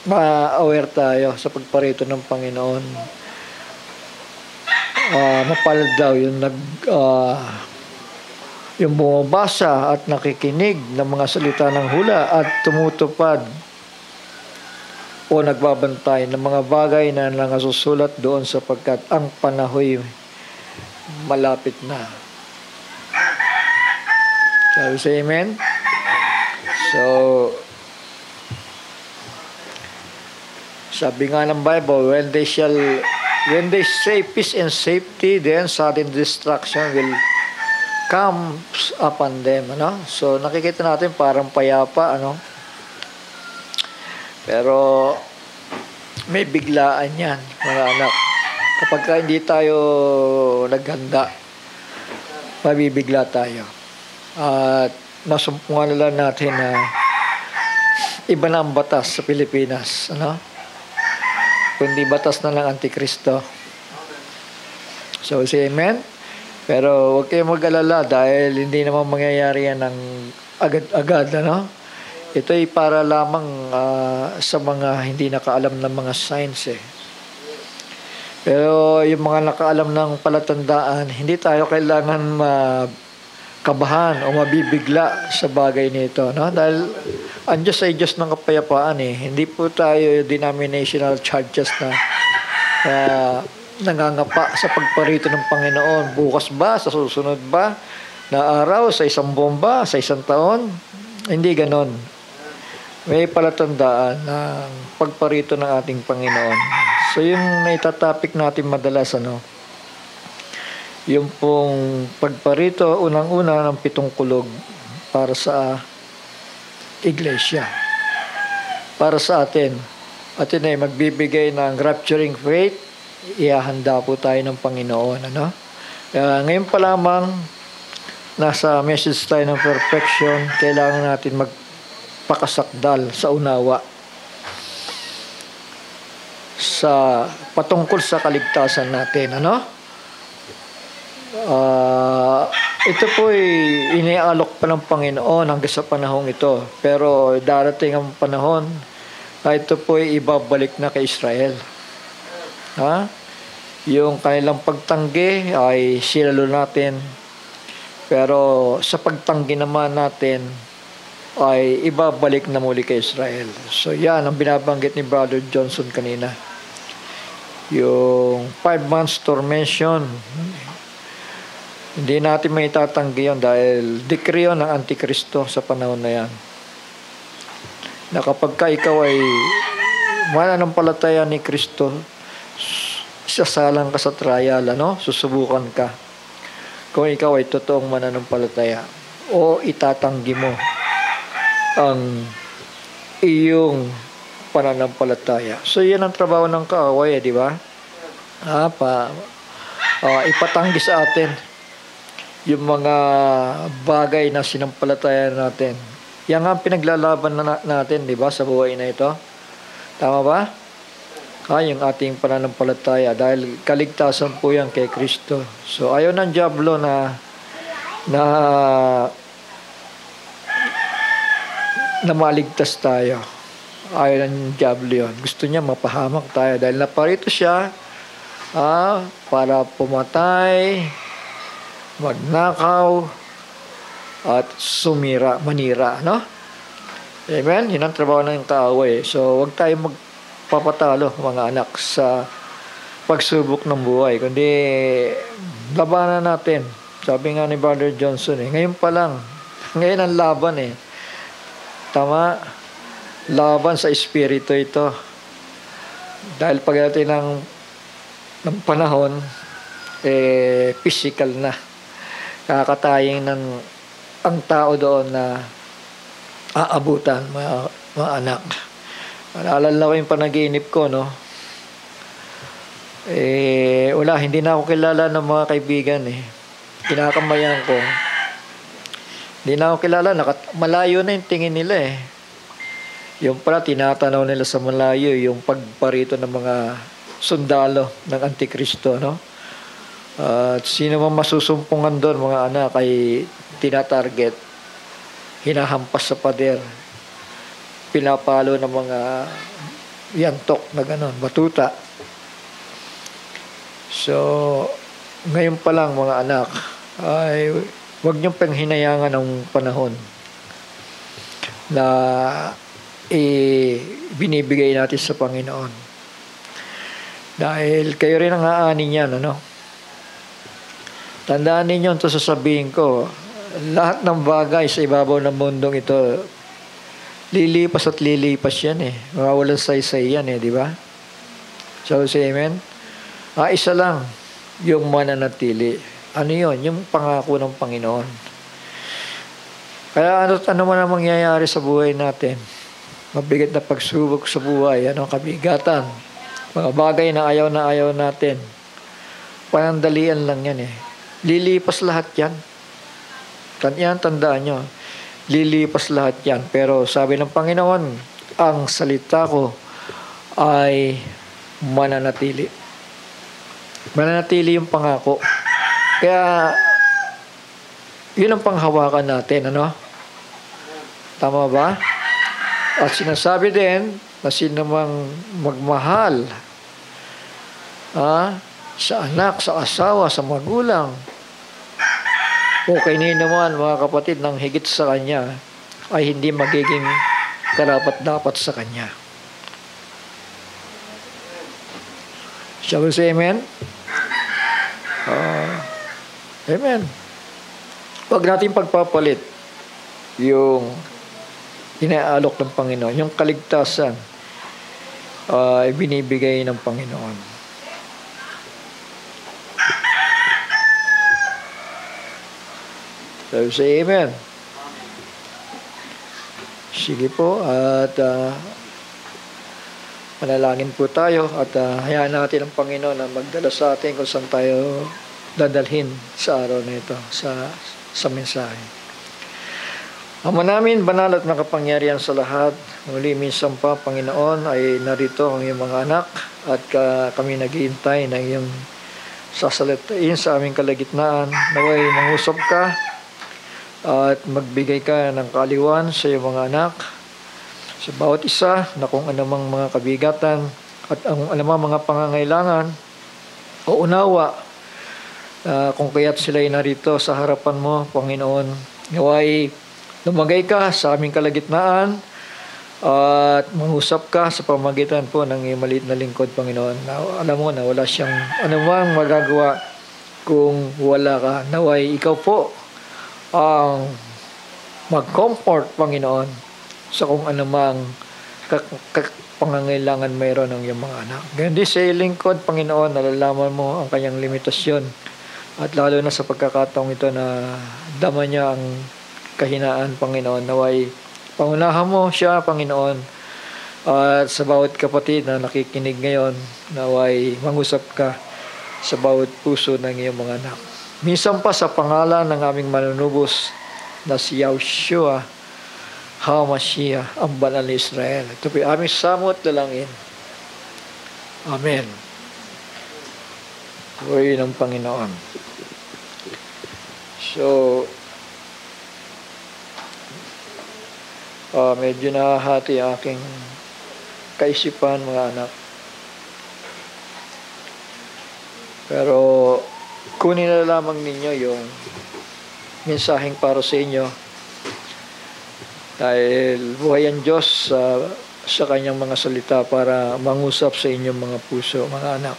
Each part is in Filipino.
ma-aware tayo sa pagparito ng Panginoon. Mapalad daw yung bumabasa at nakikinig ng mga salita ng hula at tumutupad o nagbabantay ng mga bagay na nangasusulat doon sapagkat ang panahoy malapit na. Shall we say amen? So, sabi nga ng Bible, when they say peace and safety, then sudden destruction will come upon them, ano? So nakikita natin parang payapa, ano? Pero may biglaan yan, mga anak. Kapag hindi tayo naghanda, mabibigla tayo. At nasumpungan na lang natin na iba na ang batas sa Pilipinas, ano? Kundi batas na lang Antikristo. So say amen? Pero huwag kayong mag-alala dahil hindi naman mangyayari yan ng agad-agad, ano? Ito ay para lamang sa mga hindi nakaalam ng mga signs, eh. Pero yung mga nakaalam ng palatandaan, hindi tayo kailangan makabahan o mabibigla sa bagay nito, no? Dahil ang Diyos ay Diyos ng kapayapaan, eh. Hindi po tayo denominational churches na nangangapa sa pagparito ng Panginoon. Bukas ba? Sa susunod ba? Na araw? Sa isang buwan ba? Sa isang taon? Hindi ganon. May palatandaan ng pagparito ng ating Panginoon. So yung naitatopic natin madalas, ano, yung pong pagparito, unang-una ng 7 kulog para sa iglesia. Para sa atin. Atin ay magbibigay ng rapturing faith. Ihahanda po tayo ng Panginoon, ano? Ngayon pa lamang nasa message tayo ng perfection, kailangan natin magpakasakdal sa unawa sa patungkol sa kaligtasan natin, ano? Ito po ay iniaalok pa ng Panginoon hanggang sa panahong ito, pero darating ang panahon na ito po ay ibabalik na kay Israel. Yung kanilang pagtanggi ay sinalo natin, pero sa pagtanggi naman natin ay ibabalik na muli kay Israel. So yan ang binabanggit ni Brother Johnson kanina, yung 5 months tormentation. Hindi natin may itatanggi yun dahil decree yun ng Antikristo sa panahon na yan, na kapag ka ikaw ay mananampalataya ni Kristo, sasalang ka sa trial, ano? Susubukan ka kung ikaw ay totoong mananampalataya o itatanggi mo ang iyong pananampalataya. So yan ang trabaho ng kaaway, di ba? Ipatanggi sa atin yung mga bagay na sinampalataya natin. Yan ang pinaglalaban natin, di ba, sa buhay na ito. Tama ba? Yung ating pananampalataya, dahil kaligtasan po yan kay Kristo. So ayaw ng diablo na maligtas tayo. Ayaw ng diablo yun. Gusto niya mapahamak tayo dahil naparito siya para pumatay, magnakaw, at manira, no? Amen? Yun ang trabaho ng kaaway. So huwag tayo papatalo, mga anak, sa pagsubok ng buhay, kundi labanan natin. Sabi nga ni Brother Johnson, ngayon pa lang, ngayon ang laban, tama, laban sa espiritu ito. Dahil pagdating ng panahon, physical na, kakatayang ng ang tao doon na aabutan, mga anak. Naalala ko yung panaginip ko, no? Wala, hindi na ako kilala ng mga kaibigan, Kinakamayan ko. Hindi na ako kilala, malayo na yung tingin nila, Yung pala, tinatanaw nila sa malayo yung pagparito ng mga sundalo ng Antikristo, no? At sino man masusumpungan doon, mga anak, ay tinatarget, hinahampas sa pader, pinapalo ng mga yantok na gano'n, batuta. So, ngayon pa lang mga anak, ay huwag niyong panghinayangan ng panahon na binibigay natin sa Panginoon. Dahil kayo rin ang aanin niyan, ano? Tandaan ninyo ito sasabihin ko, lahat ng bagay sa ibabaw ng mundong ito, lilipas at lilipas yan eh. Mawawalan saysay yan eh, di ba? So, say amen? Isa lang, yung mananatili. Ano yun? Yung pangako ng Panginoon. Kaya ano man ang mangyayari sa buhay natin, mabigat na pagsubok sa buhay, kabigatan, mga bagay na ayaw natin, panandalian lang yan eh. Lilipas lahat yan. Tandaan nyo, lilipas lahat yan. Pero sabi ng Panginoon, ang salita ko ay mananatili. Mananatili yung pangako. Kaya, yun ang panghawakan natin, ano? Tama ba? At sinasabi din na sinumang magmahal sa anak, sa asawa, sa magulang, o kay naman mga kapatid ng higit sa kanya, ay hindi magiging karapat-dapat sa kanya. Shall we say amen? Amen. Huwag natin pagpapalit yung inaalok ng Panginoon, yung kaligtasan ay binibigay ng Panginoon. So, say amen. Sige po, at manalangin po tayo at hayaan natin ang Panginoon na magdala sa atin kung saan tayo dadalhin sa araw na ito, sa mensahe. Ama namin, banal at makapangyarihan sa lahat, muli minsan pa, Panginoon, ay narito ang iyong mga anak at kami naghihintay na iyong sasalitain sa aming kalagitnaan. Naway mangusap ka at magbigay ka ng kaaliwan sa iyong mga anak, sa bawat isa na kung anumang mga kabigatan at ang anumang mga pangangailangan o unawa, kung kaya't sila'y narito sa harapan mo, Panginoon. Naway lumagay ka sa aming kalagitnaan at mangusap ka sa pamagitan po ng iyong maliit na lingkod, Panginoon. Alam mo na wala siyang anumang magagawa kung wala ka. Naway ikaw po ang mag-comfort, Panginoon, sa kung anumang pangangailangan mayroon ng iyong mga anak. Ganyan din sa lingkod, Panginoon, nalalaman mo ang kanyang limitasyon. At lalo na sa pagkakataong ito na dama niya ang kahinaan, Panginoon. Naway pangunahan mo siya, Panginoon. At sa bawat kapatid na nakikinig ngayon, naway mangusap ka sa bawat puso ng iyong mga anak. Minsan pa sa pangalan ng aming manunubos na si Yahushua HaMashiach, ang banal ni Israel. Ito po aming samot dalangin. Amen. Puri ng Panginoon. So, medyo nahahati aking kaisipan, mga anak. Pero, kunin na lamang ninyo yung mensaheng para sa inyo. Dahil buhay ang Diyos sa kanyang mga salita para mangusap sa inyong mga puso, mga anak.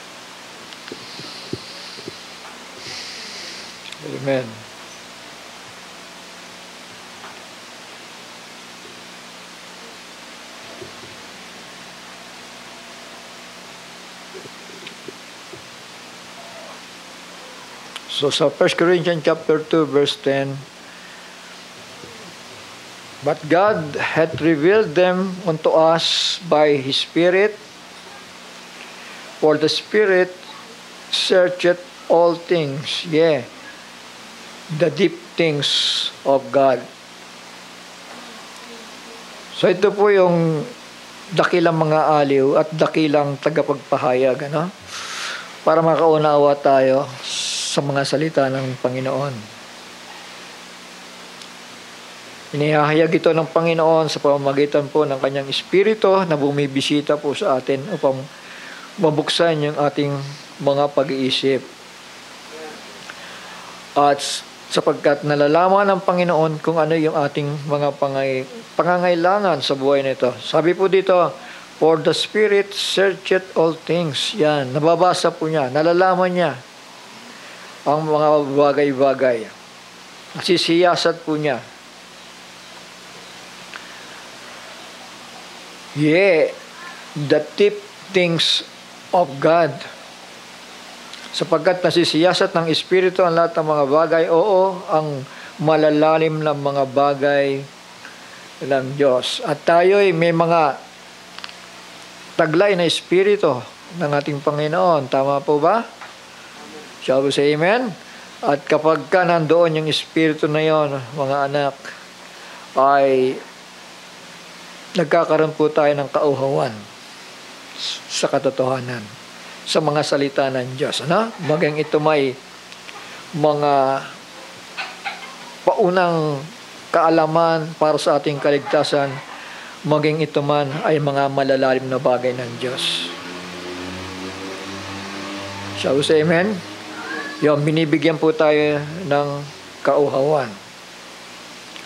Amen. So sa 1 Corinthians chapter 2 verse 10, but God hath revealed them unto us by His Spirit, for the Spirit searcheth all things, yea, the deep things of God. So ito po yung dakilang mga aliw at dakilang tagapagpahayag, ano? Para makaunawa tayo sa mga salita ng Panginoon. Inihahayag ito ng Panginoon sa pamamagitan po ng kanyang Espiritu na bumibisita po sa atin upang mabuksan yung ating mga pag-iisip. At sapagkat nalalaman ng Panginoon kung ano yung ating mga pangangailangan sa buhay nito. Sabi po dito, for the Spirit searcheth all things. Yan, nababasa po niya, nalalaman niya ang mga bagay-bagay. Nasisiyasat po niya. The deep things of God. Sapagkat nasisiyasat ng Espiritu ang lahat ng mga bagay, oo, ang malalalim ng mga bagay ng Diyos. At tayo'y may mga taglay na Espiritu ng ating Panginoon. Tama po ba? Shall we say amen? At kapag ka nandoon yung Espiritu na yon, mga anak, ay nagkakaroon po tayo ng kauhawan sa katotohanan, sa mga salita ng Diyos. Ano? Maging ito may mga paunang kaalaman para sa ating kaligtasan, maging ito man ay mga malalalim na bagay ng Diyos. Shall we say amen? Yung binibigyan po tayo ng kauhawan.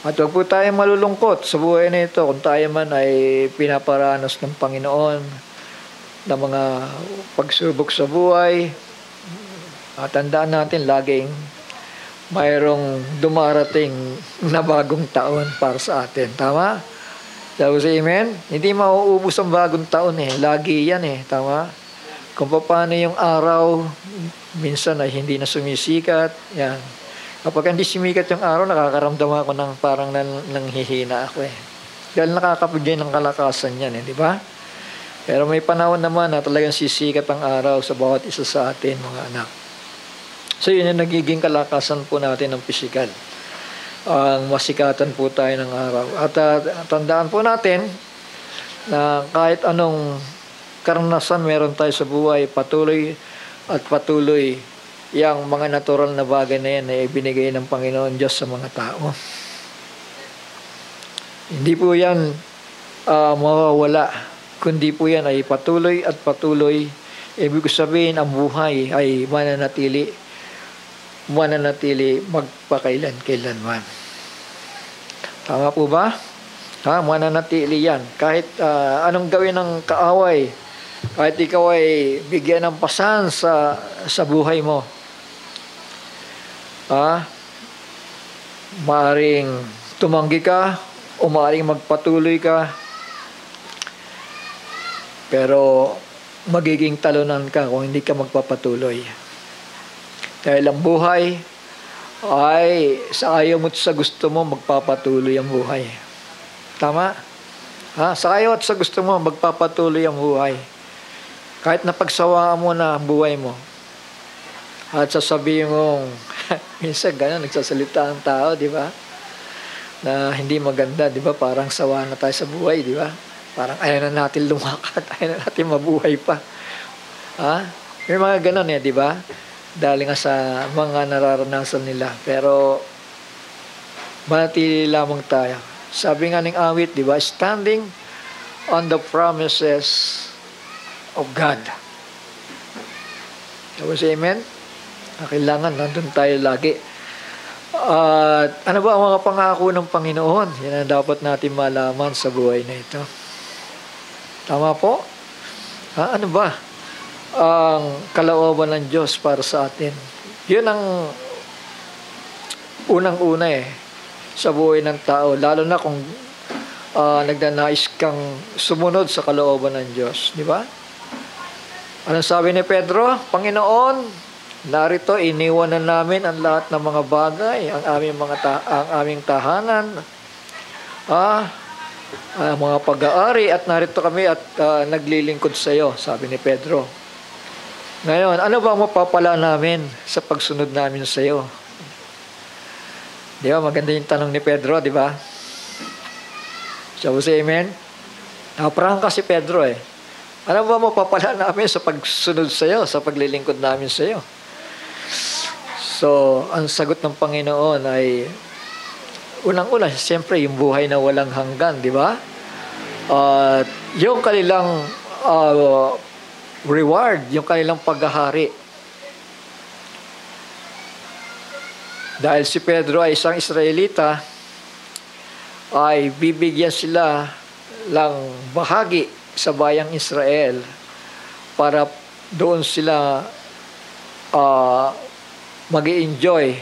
At huwag po tayo malulungkot sa buhay na ito kung tayo man ay pinaparanas ng Panginoon ng mga pagsubok sa buhay. At tandaan natin laging mayroong dumarating na bagong taon para sa atin. Tama? Shall we say amen? Hindi mauubos ang bagong taon eh. Lagi yan eh. Tama? Kung paano yung araw, minsan ay hindi na sumisikat. Yan. Kapag hindi sumikat yung araw, nakakaramdam ako ng parang nanghihina ako eh. Dahil nakakabigay ng kalakasan yan eh, di ba? Pero may panahon naman na talagang sisikat ang araw sa bawat isa sa atin, mga anak. So yun yung nagiging kalakasan po natin ng pisikal. Ang masikatan po tayo ng araw. At tandaan po natin na kahit anong karanasan meron tayo sa buhay, patuloy at patuloy yang mga natural na bagay na yan ay ibinigay ng Panginoon Diyos sa mga tao. Hindi po yan mawawala, kundi po yan ay patuloy at patuloy. Ibig sabihin, ang buhay ay mananatili magpakailan-kailanman. Tama po ba? Mananatili yan. Kahit anong gawin ng kaaway, kahit ikaw ay bigyan ng pasan sa buhay mo, maaring tumanggi ka o maaring magpatuloy ka, pero magiging talunan ka kung hindi ka magpapatuloy. Dahil ang buhay ay sa ayaw mo at sa gusto mo magpapatuloy ang buhay. Tama? Sa ayaw at sa gusto mo magpapatuloy ang buhay. Kahit napagsawaan mo na ang buhay mo at sasabihin mong minsan gano'n nagsasalita ang tao, di ba? Na hindi maganda, di ba? Parang sawa na tayo sa buhay, di ba? Parang ayaw na natin lumakad, ayaw na natin mabuhay pa. May mga gano'n di ba? Dahil nga sa mga nararanasan nila. Pero manatili lamang tayo. Sabi nga ng awit, di ba? Standing on the promises of God. Tapos amen? Kailangan nandun tayo lagi. At ano ba ang mga pangako ng Panginoon? Yan ang dapat natin malaman sa buhay na ito. Tama po? Ano ba ang kalooban ng Diyos para sa atin? Yun ang unang-una sa buhay ng tao. Lalo na kung nagnanais kang sumunod sa kalooban ng Diyos. Di ba? Anong sabi ni Pedro? Panginoon, narito iniwanan namin ang lahat ng mga bagay, ang aming tahanan, mga pag-aari, at narito kami at naglilingkod sa iyo, sabi ni Pedro. Ngayon, ano ba mapapala namin sa pagsunod namin sa iyo? Di ba? Maganda yung tanong ni Pedro, di ba? Shall we say amen? Naprangka si Pedro Ano ba mapapala namin sa pagsunod sa iyo, sa paglilingkod namin sa iyo? So, ang sagot ng Panginoon ay unang-una, siyempre, yung buhay na walang hanggan, di ba? At yung kanilang reward, yung kanilang paghahari. Dahil si Pedro ay isang Israelita, ay bibigyan sila lang bahagi sa bayang Israel para doon sila mag-i-enjoy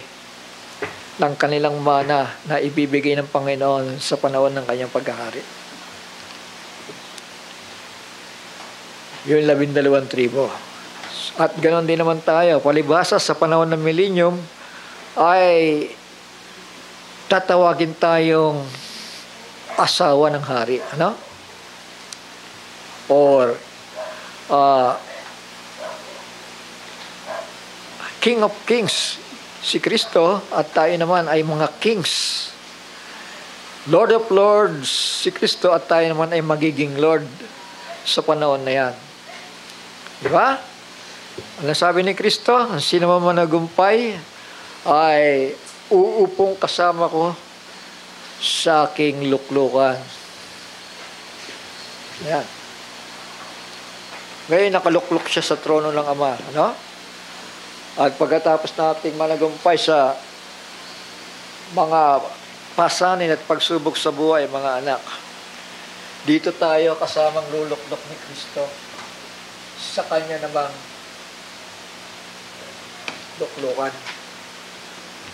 ng kanilang mana na ibibigay ng Panginoon sa panahon ng kanyang paghahari. Yung 12 tribo. At ganoon din naman tayo. Palibhasa sa panahon ng millennium ay tatawagin tayong asawa ng hari. Ano? Or King of Kings, si Kristo, at tayo naman ay mga kings. Lord of Lords, si Kristo, at tayo naman ay magiging Lord sa panahon na yan. Di ba? Ano sabi ni Kristo? Ang sino man managumpay ay uupong kasama ko sa aking luklukan. Yan. Ngayon, nakalukluk siya sa trono ng Ama. Ano? At pagkatapos nating managumpay sa mga pasanin at pagsubok sa buhay, mga anak, dito tayo kasamang luluklok ni Kristo sa kanya namang luklukan,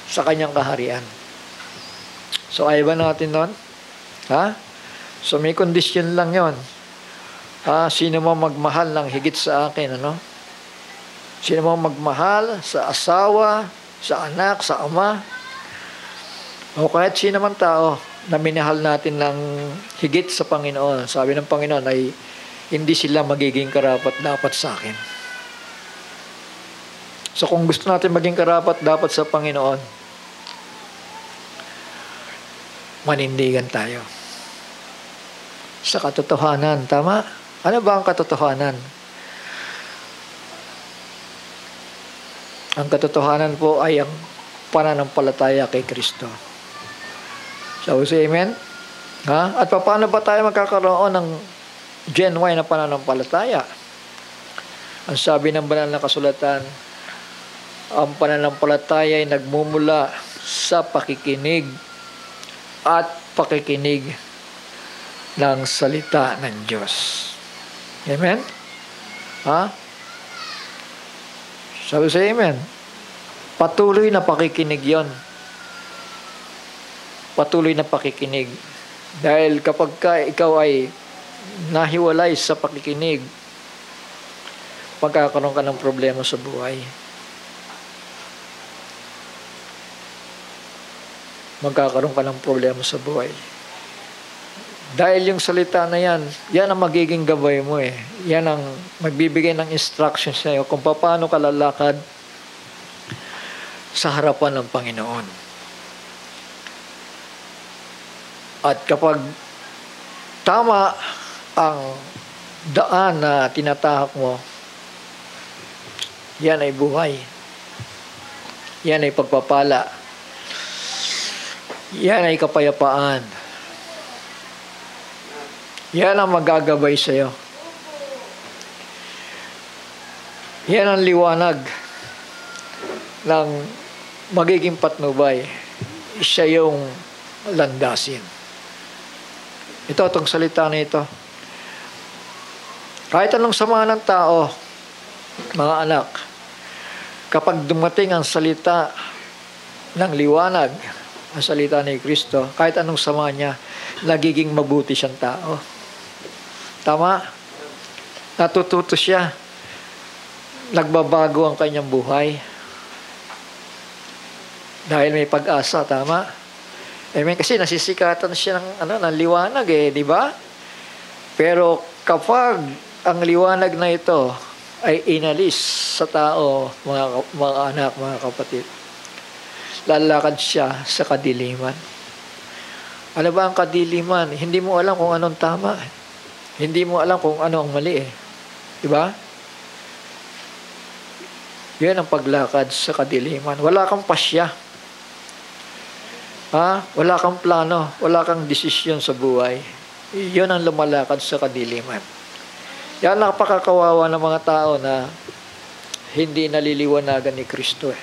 sa kanyang kaharian. So, ayaw ba natin nun? Ha? So, may kondisyon lang yon. Sino mo magmahal ng higit sa akin, ano? Sino mo magmahal sa asawa, sa anak, sa ama, o kahit sino man tao na minahal natin ng higit sa Panginoon. Sabi ng Panginoon ay hindi sila magiging karapat-dapat sa akin. So kung gusto natin maging karapat-dapat sa Panginoon, manindigan tayo sa katotohanan. Tama? Ano ba ang katotohanan? Ang katotohanan po ay ang pananampalataya kay Kristo. So, say amen? Ha? At paano ba tayo magkakaroon ng genuine na pananampalataya? Ang sabi ng banal na kasulatan, ang pananampalataya ay nagmumula sa pakikinig at pakikinig ng salita ng Diyos. Amen? Ha? Sabi sa amen. Patuloy na pakikinig yon. Patuloy na pakikinig. Dahil kapag ikaw ay nahiwalay sa pakikinig, magkakaroon ka ng problema sa buhay. Magkakaroon ka ng problema sa buhay. Dahil yung salita na yan, yan ang magiging gabay mo eh. Yan ang magbibigay ng instructions sa iyo kung paano ka lalakad sa harapan ng Panginoon. At kapag tama ang daan na tinatahak mo, yan ay buhay. Yan ay pagpapala. Yan ay kapayapaan. Yan ang magagabay sa iyo. Yan ang liwanag ng magiging patnubay. Siya yung landasin. Ito, itong salita na ito. Kahit anong sama ng tao, mga anak, kapag dumating ang salita ng liwanag, ang salita ni Kristo, kahit anong sama niya, nagiging mabuti siyang tao. Tama? Natututo siya. Nagbabago ang kanyang buhay. Dahil may pag-asa, tama? Kasi nasisikatan siya ng liwanag di ba? Pero kapag ang liwanag na ito ay inalis sa tao, mga anak, mga kapatid, lalakad siya sa kadiliman. Ano ba ang kadiliman? Hindi mo alam kung anong tama. Hindi mo alam kung ano ang mali Di ba? Yan ang paglakad sa kadiliman. Wala kang pasya. Wala kang plano, wala kang desisyon sa buhay. Yun ang lumalakad sa kadiliman. Yan napakakawawa ng mga tao na hindi naliliwanagan ni Kristo.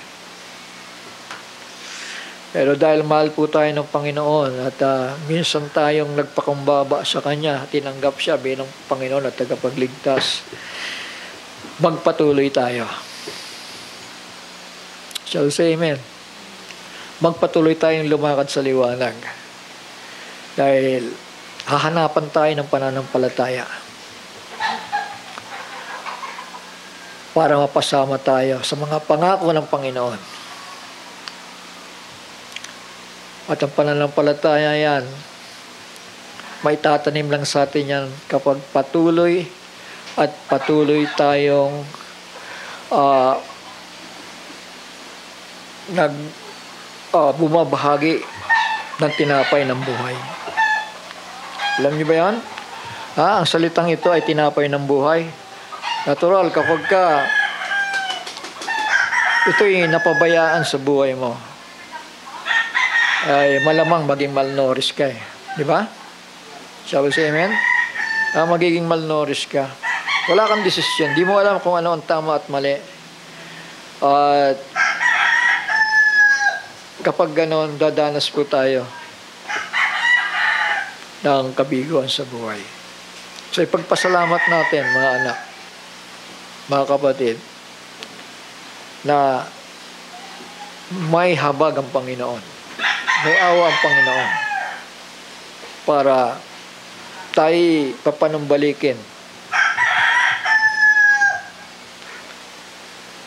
Pero dahil mahal po tayo ng Panginoon at minsan tayong nagpakumbaba sa Kanya, tinanggap siya bilang Panginoon at tagapagligtas, magpatuloy tayo. Shall we say amen? Magpatuloy tayong lumakad sa liwanag. Dahil hahanapan tayo ng pananampalataya para mapasama tayo sa mga pangako ng Panginoon. At ang pananampalataya yan, may tatanim lang sa atin yan kapag patuloy at patuloy tayong bumabahagi ng tinapay ng buhay. Alam niyo ba yan? Ang salitang ito ay tinapay ng buhay. Natural, kapag ito'y napabayaan sa buhay mo, ay malamang maging malnourished ka. Di ba? Shall we say amen? Magiging malnourished ka. Wala kang desisyon. Di mo alam kung ano ang tama at mali. At kapag ganon, dadanas po tayo ng kabiguan sa buhay. So ipagpasalamat natin, mga anak, mga kapatid, na may habag ang Panginoon. May awa ang Panginoon para tayo papanumbalikin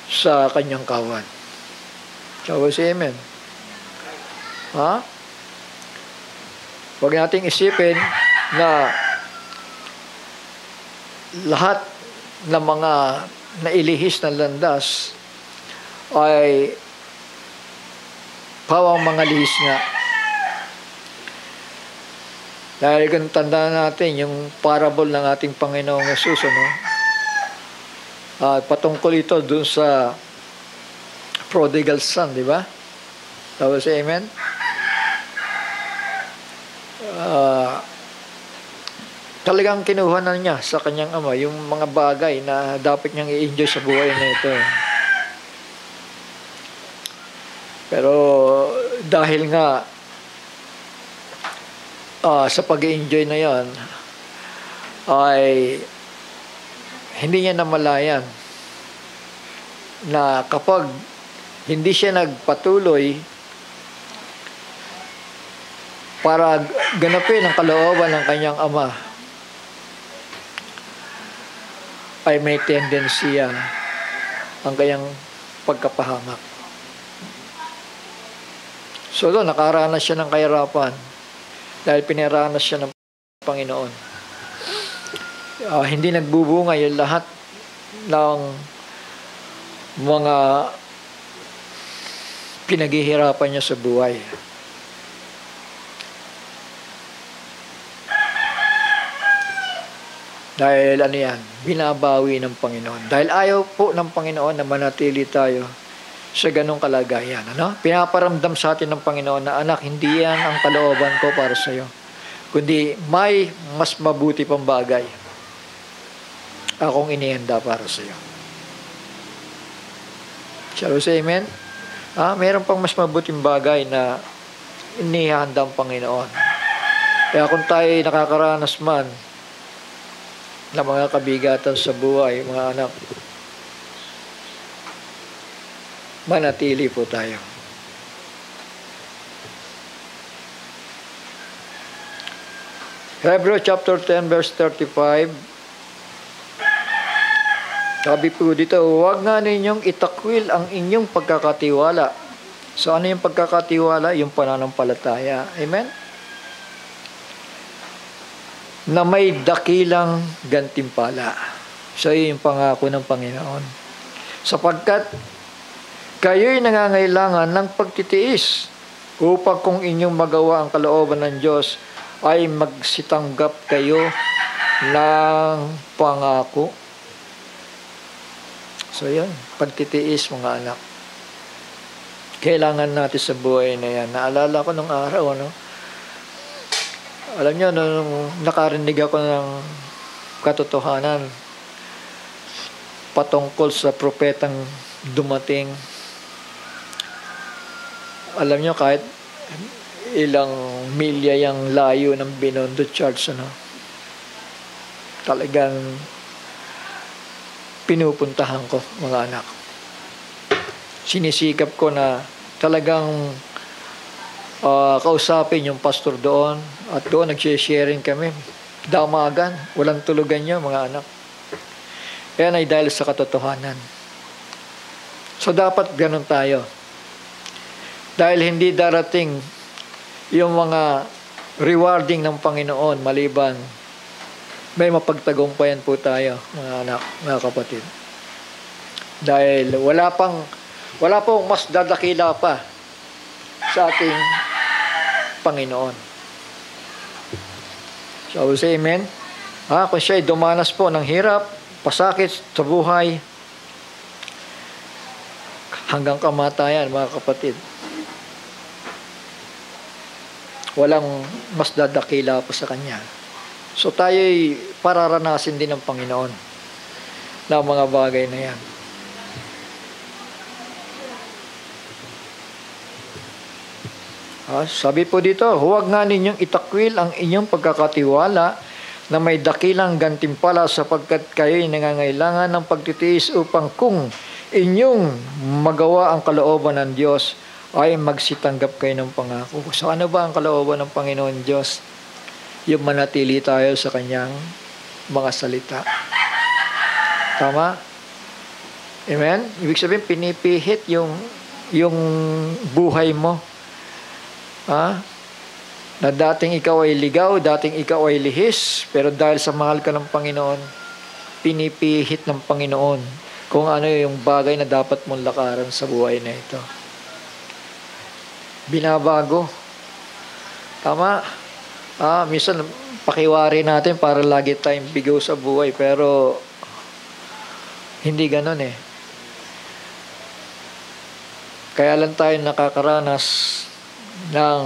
sa Kanyang kawan. Shall we say amen? Huwag nating isipin na lahat ng mga nailihis na landas ay pawang mga lihis nga. Dahil kung tandaan natin yung parable ng ating Panginoong Yesus, patungkol ito dun sa prodigal son, di ba? Tapos amen? Talagang kinuha na niya sa kanyang ama yung mga bagay na dapat niyang i-enjoy sa buhay na ito. Pero dahil nga sa pag-i-enjoy na yan ay hindi niya namalayan na kapag hindi siya nagpatuloy para ganapin ang kalooban ng kanyang ama, ay may tendensiya ang kanyang pagkapahamak. So doon, nakaranas siya ng kahirapan dahil pinaranas siya ng Panginoon. Hindi nagbubunga yung lahat ng mga pinaghihirapan niya sa buhay. Dahil binabawi ng Panginoon. Dahil ayaw po ng Panginoon na manatili tayo sa ganong kalagayan. Pinaparamdam sa atin ng Panginoon na, anak, hindi yan ang kalooban ko para sa iyo, kundi may mas mabuti pang bagay akong inihanda para sa iyo. Shall we say amen? Mayroon pang mas mabuting bagay na inihanda ang Panginoon. Kaya kung tayo nakakaranas man ng mga kabigatan sa buhay, mga anak, manatili po tayo. Hebrews chapter 10 verse 35. Sabi po dito, huwag nga ninyong itakwil ang inyong pagkakatiwala. So ano yung pagkakatiwala? Yung pananampalataya. Amen? Na may dakilang gantimpala. So yun yung pangako ng Panginoon. Sapagkat kayo'y nangangailangan ng pagtitiis upang kung inyong magawa ang kalooban ng Diyos ay magsitanggap kayo ng pangako. So yan, pagtitiis mga anak. kailangan natin sa buhay na yan. Naalala ko nung araw, ano? Alam niyo, nung nakarinig ako ng katotohanan patungkol sa propetang dumating, alam niyo, kahit ilang milya yung layo ng Binondo Church, ano, talagang pinupuntahan ko, mga anak. Sinisikap ko na talagang kausapin yung pastor doon, at doon nagsisharing kami damagan, walang tulugan niyo, mga anak. Yan ay dahil sa katotohanan. So dapat ganun tayo, dahil hindi darating yung mga rewarding ng Panginoon maliban may mapagtagumpayan po tayo, mga anak, mga kapatid. Dahil wala pong mas dadakila pa sa ating Panginoon. So, say amen. Kung siya ay dumanas po ng hirap, pasakit sa buhay, hanggang kamatayan, mga kapatid, walang mas dadakila pa sa Kanya. So tayo'y pararanasin din ng Panginoon na mga bagay na yan. Sabi po dito, huwag nga ninyong itakwil ang inyong pagkakatiwala na may dakilang gantimpala sapagkat kayo'y nangangailangan ng pagtitiis upang kung inyong magawa ang kalooban ng Diyos ay magsitanggap kayo ng pangako. So ano ba ang kalooban ng Panginoon Diyos? Yung manatili tayo sa Kanyang mga salita. Tama? Amen? Ibig sabihin, pinipihit yung buhay mo. Na dating ikaw ay ligaw, dating ikaw ay lihis, pero dahil sa mahal ka ng Panginoon, pinipihit ng Panginoon kung ano yung bagay na dapat mong lakaran sa buhay na ito. Binabago. Tama? Minsan pakiwari natin para lagi tayong bigaw sa buhay, pero hindi ganon eh. Kaya lang tayo nakakaranas ng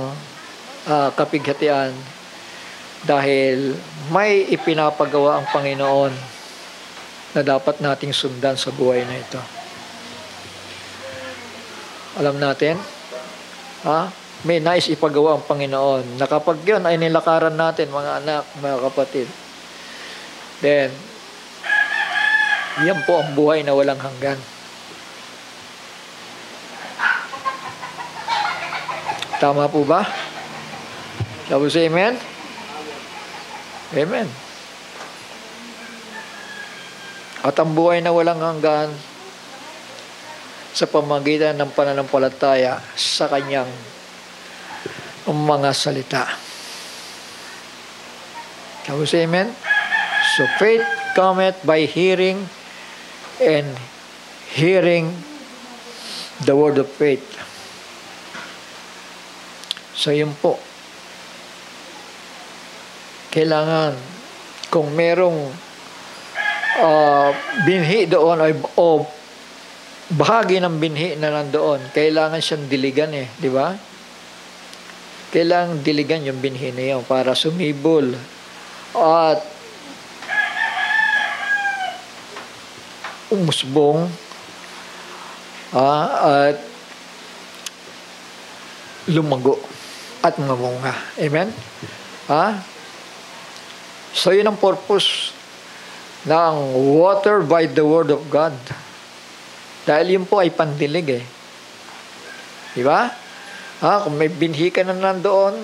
kapighatian dahil may ipinapagawa ang Panginoon na dapat nating sundan sa buhay na ito. Alam natin, may nais ipagawa ang Panginoon na kapag yun ay nilakaran natin, mga anak, mga kapatid, then yan po ang buhay na walang hanggan. Tama po ba? Sabi sa amen? Amen. At ang buhay na walang hanggan sa pamagitan ng pananampalataya sa Kanyang mga salita. Sabi sa amen? So faith cometh by hearing, and hearing the word of faith. So yun po. Kailangan, kung merong binhi doon o bahagi ng binhi na nandoon, kailangan siyang diligan eh, di ba? Kailangan diligan yung binhi na yun para sumibol at umusbong at lumago at mamunga. Amen? So yun ang purpose ng water by the word of God. Dahil yun po ay pandilig eh. Di ba? Kung may binhi ka na nandoon,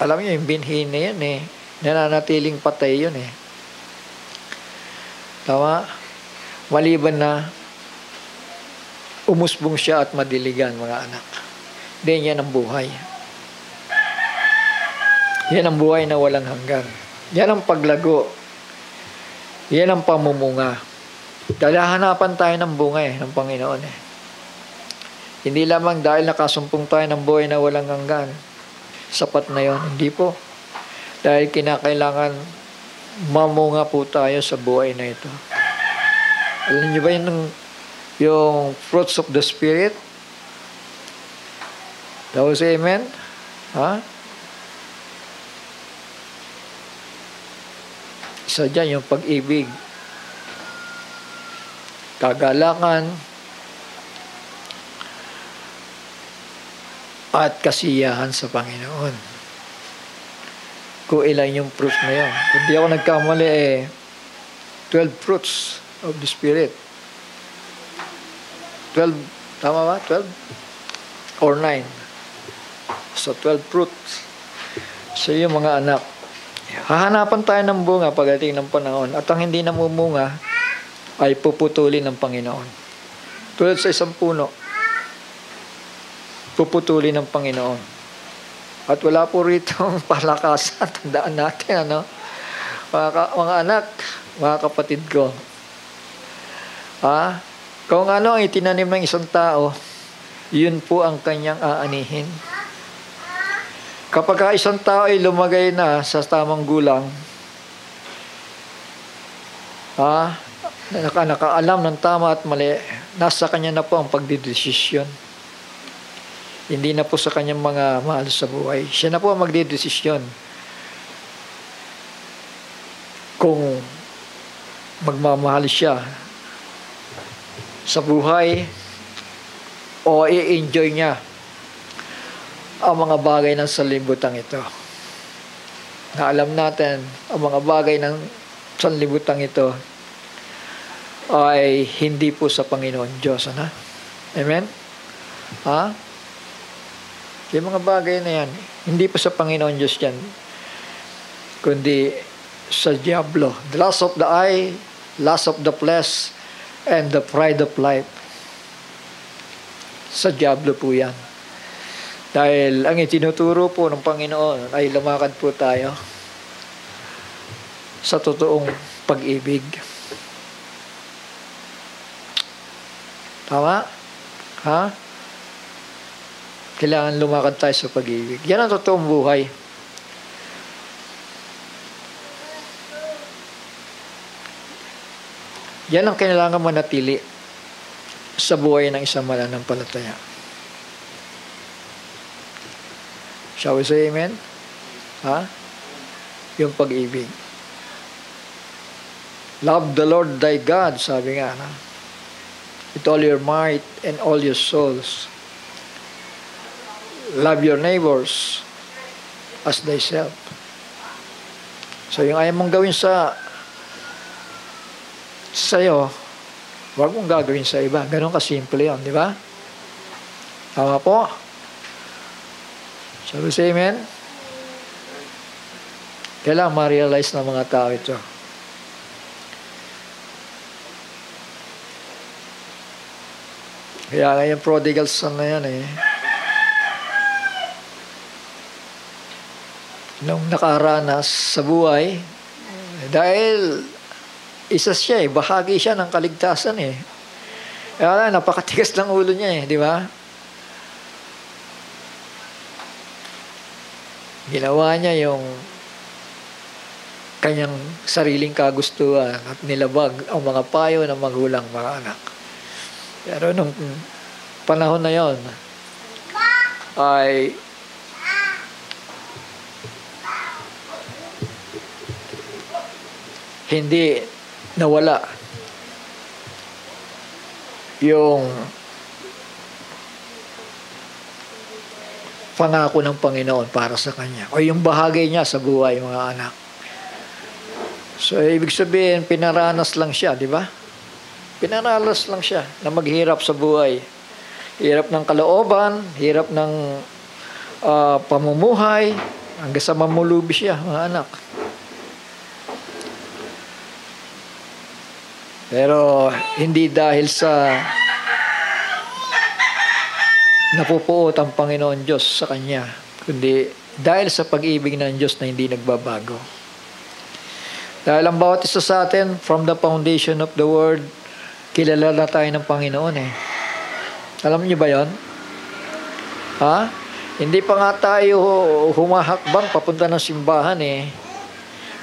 alam niyo yung binhi na yan eh, nananatiling patay yun eh. Tama? Maliban na umusbong siya at madiligan, mga anak. Then yan ang buhay. Yan ang buhay na walang hanggan. Yan ang paglago. Yan ang pamumunga. Dahil hanapan tayo ng bunga ng Panginoon eh. Hindi lamang dahil nakasumpong tayo ng buhay na walang hanggan. Sapat na yon. Hindi po. Dahil kinakailangan mamunga po tayo sa buhay na ito. Alam niyo ba yun yung fruits of the Spirit. Daw say amen? Ha? Isa dyan yung pag-ibig, kagalakan, at kasiyahan sa Panginoon. Kung ilan yung fruits na yun. Kung di ako nagkamali 12 fruits of the Spirit. 12, tama ba? 12? Or 9. So 12 fruits. So yung mga anak, hahanapan tayo ng bunga pagdating ng panahon, at ang hindi namumunga ay puputulin ng Panginoon. Tulad sa isang puno, puputulin ng Panginoon. At wala po rito palakasan. Tandaan natin, mga anak, mga kapatid ko. Kung ano ang itinanim ng isang tao, yun po ang kanyang aanihin. Kapag isang tao ay lumagay na sa tamang gulang, nakaalam ng tama at mali, nasa kanya na po ang pagdidesisyon. Hindi na po sa kanyang mga mahal sa buhay. Siya na po ang magdidesisyon kung magmamahal siya sa buhay o i-enjoy niya ang mga bagay ng sanlibutan ito. Na alam natin, ang mga bagay ng sanlibutan ito ay hindi po sa Panginoon Diyos. Amen? Yung mga bagay na yan, hindi po sa Panginoon Diyos yan, kundi sa diablo. The lust of the eye, lust of the flesh, and the pride of life. Sa diablo po yan. Dahil ang itinuturo po ng Panginoon ay lumakad po tayo sa totoong pag-ibig. Tama? Kailangan lumakad tayo sa pag-ibig. Yan ang totoong buhay. Yan ang kailangan manatili sa buhay ng isang mananampalataya. Shall we say amen? Yung pag-ibig. Love the Lord thy God, sabi nga, with all your might and all your souls. Love your neighbors as thyself. So yung ayaw mong gawin sa'yo, huwag mong gagawin sa iba. Ganon kasimple yun, di ba? Tama po? Shall we say amen? Kailangan ma-realize ng mga tao ito. Kaya nga yung prodigal son na yan nung nakaranas sa buhay, dahil isa siya bahagi siya ng kaligtasan Kaya napakatigas ng ulo niya di ba? Ginawa niya yung kanyang sariling kagustuhan at nilabag ang mga payo ng magulang mga anak. Pero nung panahon na yon ay hindi nawala yung pangako ng Panginoon para sa kanya o yung bahagi niya sa buhay mga anak. So ibig sabihin pinaranas lang siya, di ba? Pinaranas lang siya na maghirap sa buhay. Hirap ng kalooban, hirap ng pamumuhay, hanggang sa mamulubi siya mga anak. Pero hindi dahil sa napupuot ang Panginoon Diyos sa kanya, kundi dahil sa pag-ibig ng Diyos na hindi nagbabago. Dahil ang bawat isa sa atin, from the foundation of the world, kilala na tayo ng Panginoon Alam niyo ba yon? Hindi pa nga tayo humahakbang papunta ng simbahan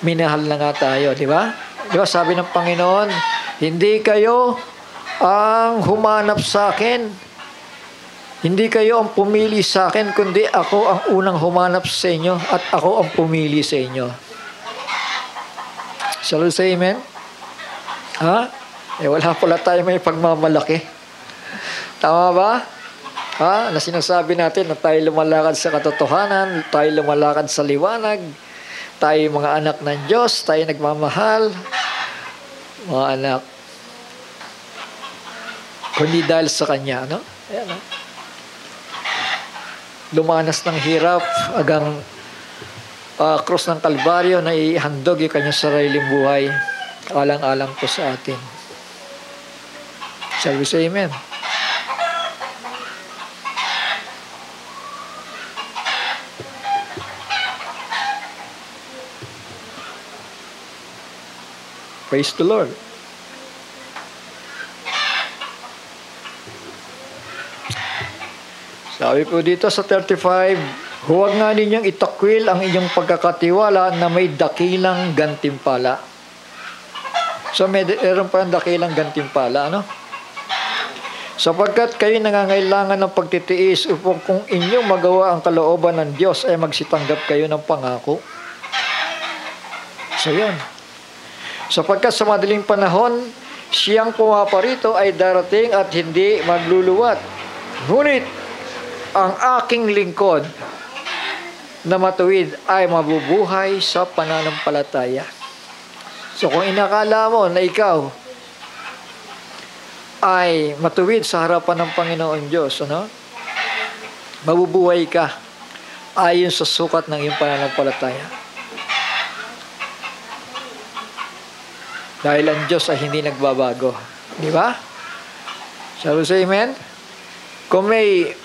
minahal na nga tayo, di ba? Di ba sabi ng Panginoon, hindi kayo ang humanap sa akin. Hindi kayo ang pumili sa akin, kundi ako ang unang humanap sa inyo at ako ang pumili sa inyo. Shall we say amen? Ha? Wala pala tayo may pagmamalaki. Tama ba? Ha? Na sinasabi natin na tayo lumalakad sa katotohanan, tayo lumalakad sa liwanag, tayo mga anak ng Diyos, tayo nagmamahal, mga anak. Kundi dahil sa Kanya, no? Ayan, no? Lumanas ng hirap hanggang krus ng Kalbaryo na ihandog yung Kanyang sariling buhay. Alang-alang po sa atin. Shall we say amen? Praise the Lord. Sabi po dito sa 35, huwag nga ninyong itakwil ang inyong pagkakatiwala na may dakilang gantimpala. So, meron pa ang dakilang gantimpala, ano? Sapagkat kayo nangangailangan ng pagtitiis upang kung inyong magawa ang kalooban ng Diyos ay magsitanggap kayo ng pangako. So, yun. Sapagkat sa madaling panahon, siyang pumaparito ay darating at hindi magluluwat. Ngunit, ang aking lingkod na matuwid ay mabubuhay sa pananampalataya. So kung inakala mo na ikaw ay matuwid sa harapan ng Panginoon Diyos, ano? Mabubuhay ka ayon sa sukat ng iyong pananampalataya. Dahil ang Diyos ay hindi nagbabago. Di ba? Shall we say amen? Kung may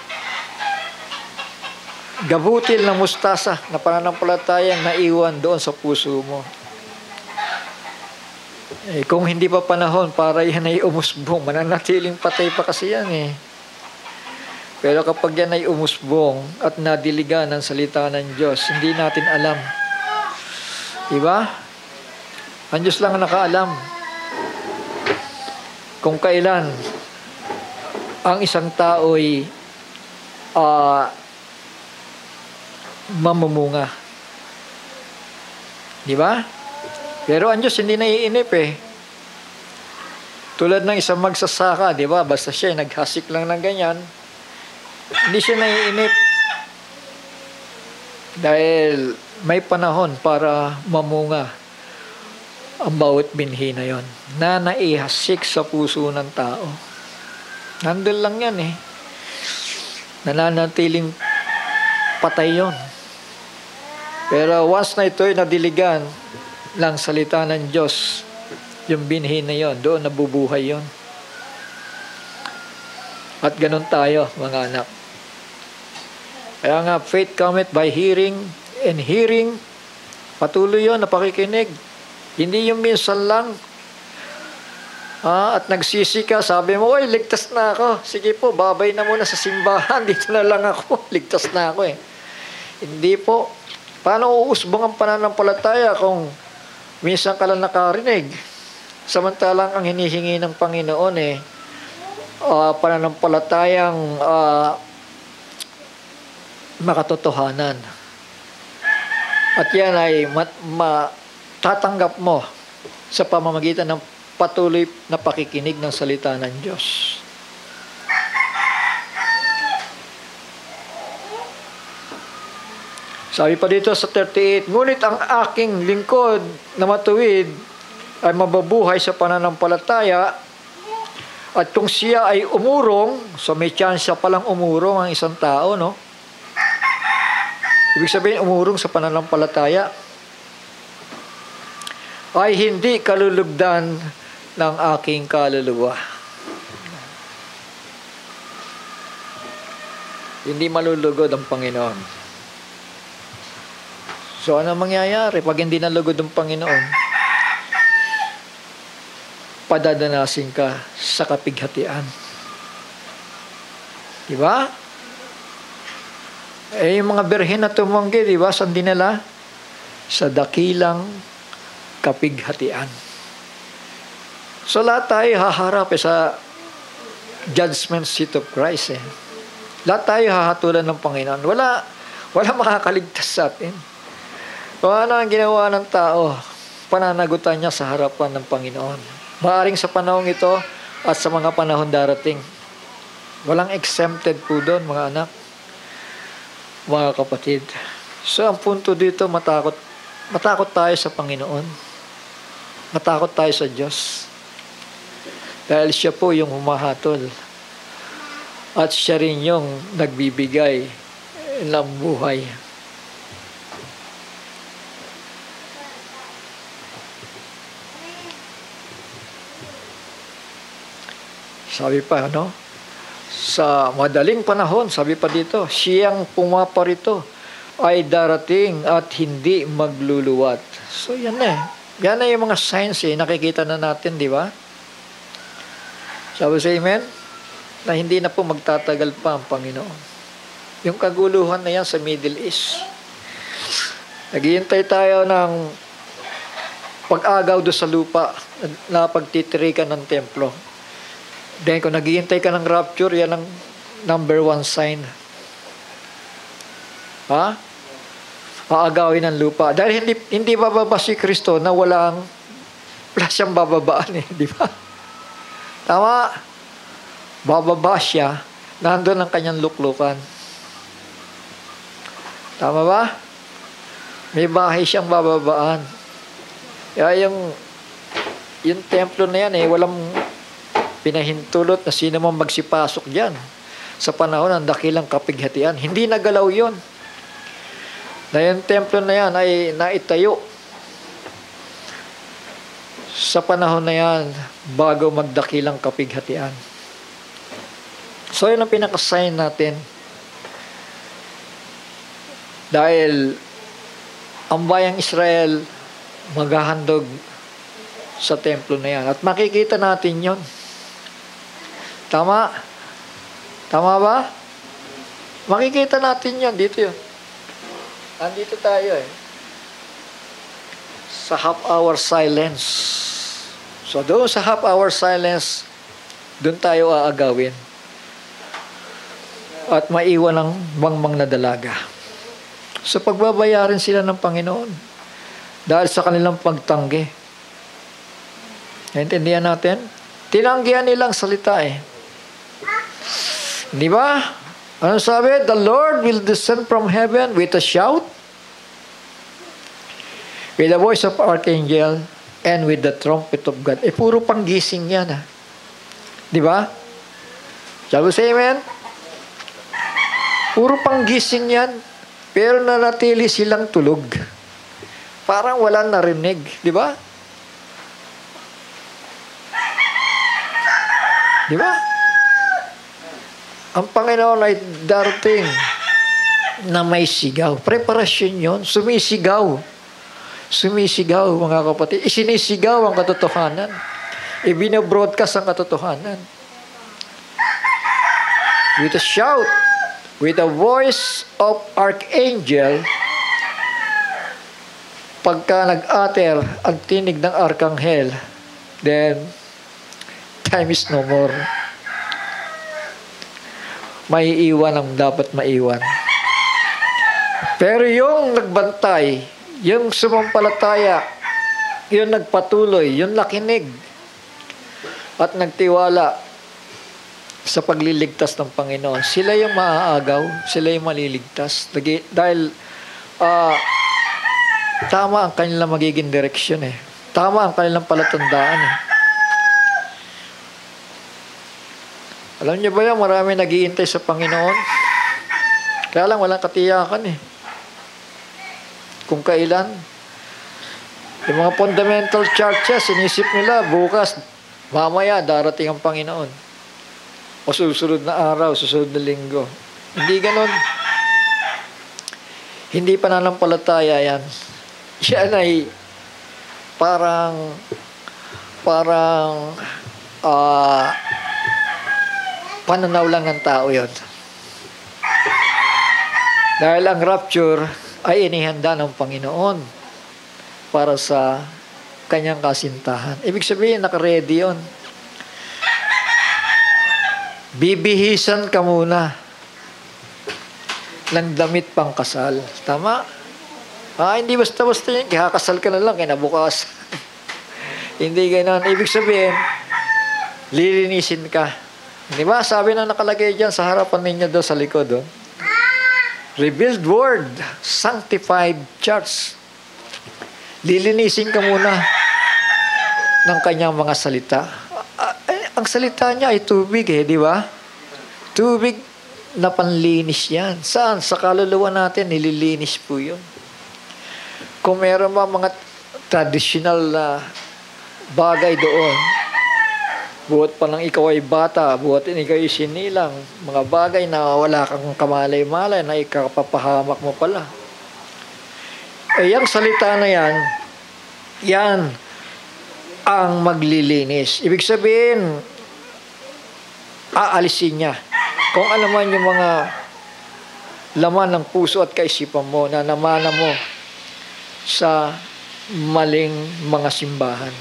gabutil na mustasa na pananampalatayang naiwan doon sa puso mo, kung hindi pa panahon para yan ay umusbong, mananatiling patay pa kasi yan Pero kapag yan ay umusbong at nadiligan ng salita ng Diyos, hindi natin alam. Diba? Ang Diyos lang ang nakaalam kung kailan ang isang tao'y mamumunga. Di ba? Pero ang Diyos hindi naiinip Tulad ng isang magsasaka, di ba? Basta siya naghasik lang ng ganyan, hindi siya naiinip. Dahil may panahon para mamunga ang bawat binhi na yon na naihasik sa puso ng tao. Nandun lang yan nananatiling patay yon. Pero once na ito'y nadiligan ng salita ng Diyos, yung binhi na yon, doon nabubuhay yon. At ganun tayo, mga anak. Kaya nga, faith cometh by hearing, and hearing, patuloy yon na pakikinig. Hindi yung minsan lang. At nagsisi ka, sabi mo, oy, ligtas na ako. Sige po, babay na muna sa simbahan. Dito na lang ako. Ligtas na ako Hindi po. Paano uusbong ang pananampalataya kung minsan ka lang nakarinig? Samantalang ang hinihingi ng Panginoon pananampalatayang makatotohanan. At yan ay matatanggap mo sa pamamagitan ng patuloy na pakikinig ng salita ng Diyos. Sabi pa dito sa 38, ngunit ang aking lingkod na matuwid ay mababuhay sa pananampalataya, at kung siya ay umurong, so may chance palang umurong ang isang tao, no? Ibig sabihin, umurong sa pananampalataya, ay hindi kalulugdan ng aking kaluluwa. Hindi malulugod ang Panginoon. So, ano mangyayari pag hindi nalugod ang Panginoon? Padadanasin ka sa kapighatian. Diba? Yung mga birhen na tumanggi, diba? Saan dinala? Sa dakilang kapighatian. So, lahat tayo haharap sa judgment seat of Christ eh. Lahat tayo hahatulan ng Panginoon. Wala makakaligtas sa atin. Kung ano ang ginawa ng tao, pananagutan niya sa harapan ng Panginoon. Maaring sa panahong ito at sa mga panahon darating. Walang exempted po doon, mga anak, mga kapatid. So, ang punto dito, matakot tayo sa Panginoon. Matakot tayo sa Diyos. Dahil siya po yung humahatol. At siya rin yung nagbibigay ng buhay. Sabi pa, no? Sa madaling panahon, sabi pa dito, siyang pumaparito ay darating at hindi magluluwat. So, yan eh. Yan na yung mga signs eh. Nakikita na natin, di ba? Sabi sa amen? Na hindi na po magtatagal pa ang Panginoon. Yung kaguluhan na yan sa Middle East. Naghihintay tayo ng pag-agaw do sa lupa na pagtitirikan ng templo. Then kung naghihintay ka ng rapture, yan ang number 1 sign. Ha? Aagawin ng lupa. Dahil hindi bababa si Kristo na wala siyang bababaan eh. Di ba? Tama? Bababa siya, nandun ang kanyang luklukan. Tama ba? May bahay siyang bababaan. Kaya yung templo na yan walang pinahintulot na sino man magsipasok dyan sa panahon ng dakilang kapighatian. Hindi nagalaw yun. Na yung templo na yan ay naitayo sa panahon na yan bago magdakilang kapighatian. So, yun ang pinaka-sign natin. Dahil ang bayang Israel maghahandog sa templo na yan. At makikita natin yon. Tama? Tama ba? Makikita natin yon. Dito yun. Andito tayo eh. Sa half-hour silence. So, doon sa half-hour silence, doon tayo aagawin. At maiwan ng mangmang na dalaga. So pagbabayarin sila ng Panginoon dahil sa kanilang pagtanggi. Naintindihan natin? Tinanggihan nilang salita eh. Di ba? Ano sabi? The Lord will descend from heaven with a shout, with the voice of archangel, and with the trumpet of God. Puro panggising yan ah. Di ba? Sabi sa amen? Puro panggising yan, pero nanatili silang tulog. Parang wala narinig, di ba? Di ba? Ang Panginoon ay darating na may sigaw. Preparasyon yon, sumisigaw. Sumisigaw, mga kapatid. Isinisigaw ang katotohanan. Ibinabroadcast ang katotohanan. With a shout, with the voice of archangel, pagka nag-utter ang tinig ng arkanghel, then time is no more. May iwan ang dapat maiwan. Pero yung nagbantay, yung sumampalataya, yung nagpatuloy, yung nakinig, at nagtiwala sa pagliligtas ng Panginoon, sila yung maaagaw, sila yung maliligtas. Dahil tama ang kanilang magiging direksyon eh. Tama ang kanilang palatandaan eh. Alam niyo ba yan, marami nag-iintay sa Panginoon? Kaya lang walang katiyakan eh. Kung kailan. Yung mga fundamental churches, inisip nila, bukas, mamaya, darating ang Panginoon. O susunod na araw, susunod na linggo. Hindi ganon. Hindi pananampalataya yan. Yan ay parang pananaw lang ng tao yon. Dahil ang rapture ay inihanda ng Panginoon para sa kanyang kasintahan. Ibig sabihin, naka-ready yun. bibihisan ka muna ng damit pang kasal. Tama? Hindi basta-basta yun. Kakasal ka na lang, kinabukas. Hindi gano'n. Ibig sabihin, lilinisin ka. Di ba? Sabi na nakalagay dyan sa harapan ninyo doon sa likod. Oh. Revealed Word, Sanctified Church. Lilinisin ka muna ng kanyang mga salita. Ang salita niya ay tubig di ba? Tubig na panlinis yan. Saan? Sa kaluluwa natin, nililinis po yun. Kung meron mga traditional na bagay doon, buhat pa ng ikaw ay bata, buhat ikaw ay sinilang, mga bagay na wala kang kamalay-malay, na ikapapahamak mo pala. Yung salita na yan, yan ang maglilinis. Ibig sabihin, aalisin niya. Kung ano man yung mga laman ng puso at kaisipan mo na namana mo sa maling mga simbahan.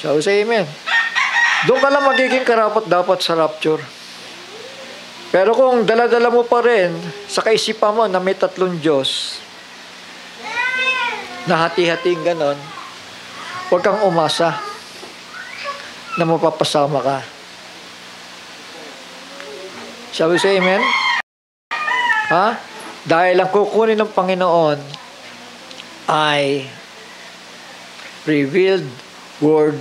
So, say amen. Doon ka lang magiging karapat dapat sa rapture. Pero kung dala-dala mo pa rin sa kaisipan mo na may tatlong Diyos, na hati-hating ganon, huwag kang umasa na mapapasama ka. Shall we say amen? Dahil ang kukunin ng Panginoon ay revealed word,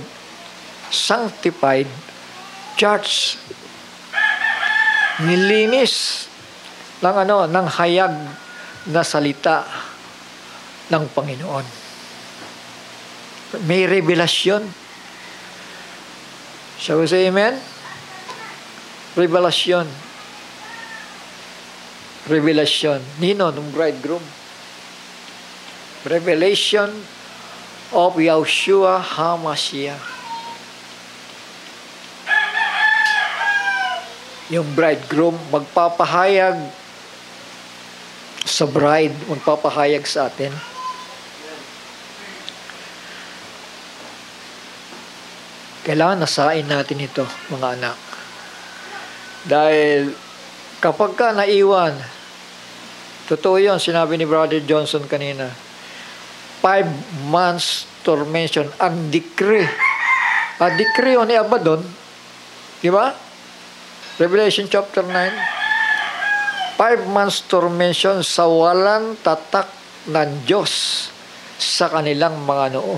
sanctified church. Nilinis ng hayag na salita ng Panginoon. May revelasyon. Shall we say amen? Revelasyon. Revelasyon. Nino, ng bridegroom. Revelation of Yahushua HaMashiach. Yung bridegroom magpapahayag sa bride, magpapahayag sa atin. Kailangan nasain natin ito, mga anak. Dahil kapag ka naiwan, totoo yun, sinabi ni Brother Johnson kanina, 5 months tormentation, ang decree. Decree o ni Abaddon, di ba? Revelation chapter 9, 5 months tormentation sa walang tatak ng Diyos sa kanilang mga noo.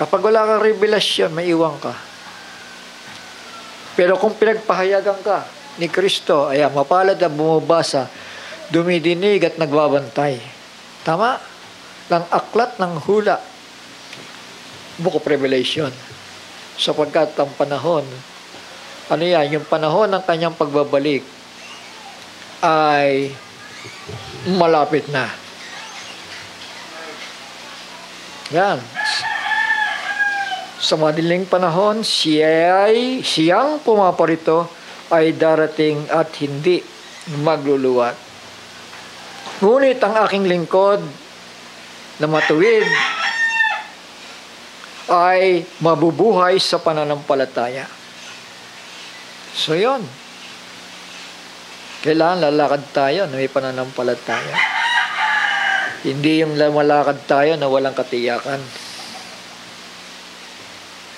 Kapag wala kang revelasyon, may iwan ka. Pero kung pinagpahayagan ka ni Kristo, mapalad ang bumabasa, dumidinig at nagbabantay. Tama? Ng aklat ng hula. Book of Revelation. Sapagkat ang panahon, yung panahon ng kanyang pagbabalik ay malapit na. Yan. Sa madaling panahon, siyang pumaparito ay darating at hindi magluluwat. Ngunit ang aking lingkod na matuwid ay mabubuhay sa pananampalataya. So yun. Kailangan lalakad tayo na may pananampalataya. Hindi yung malakad tayo na walang katiyakan.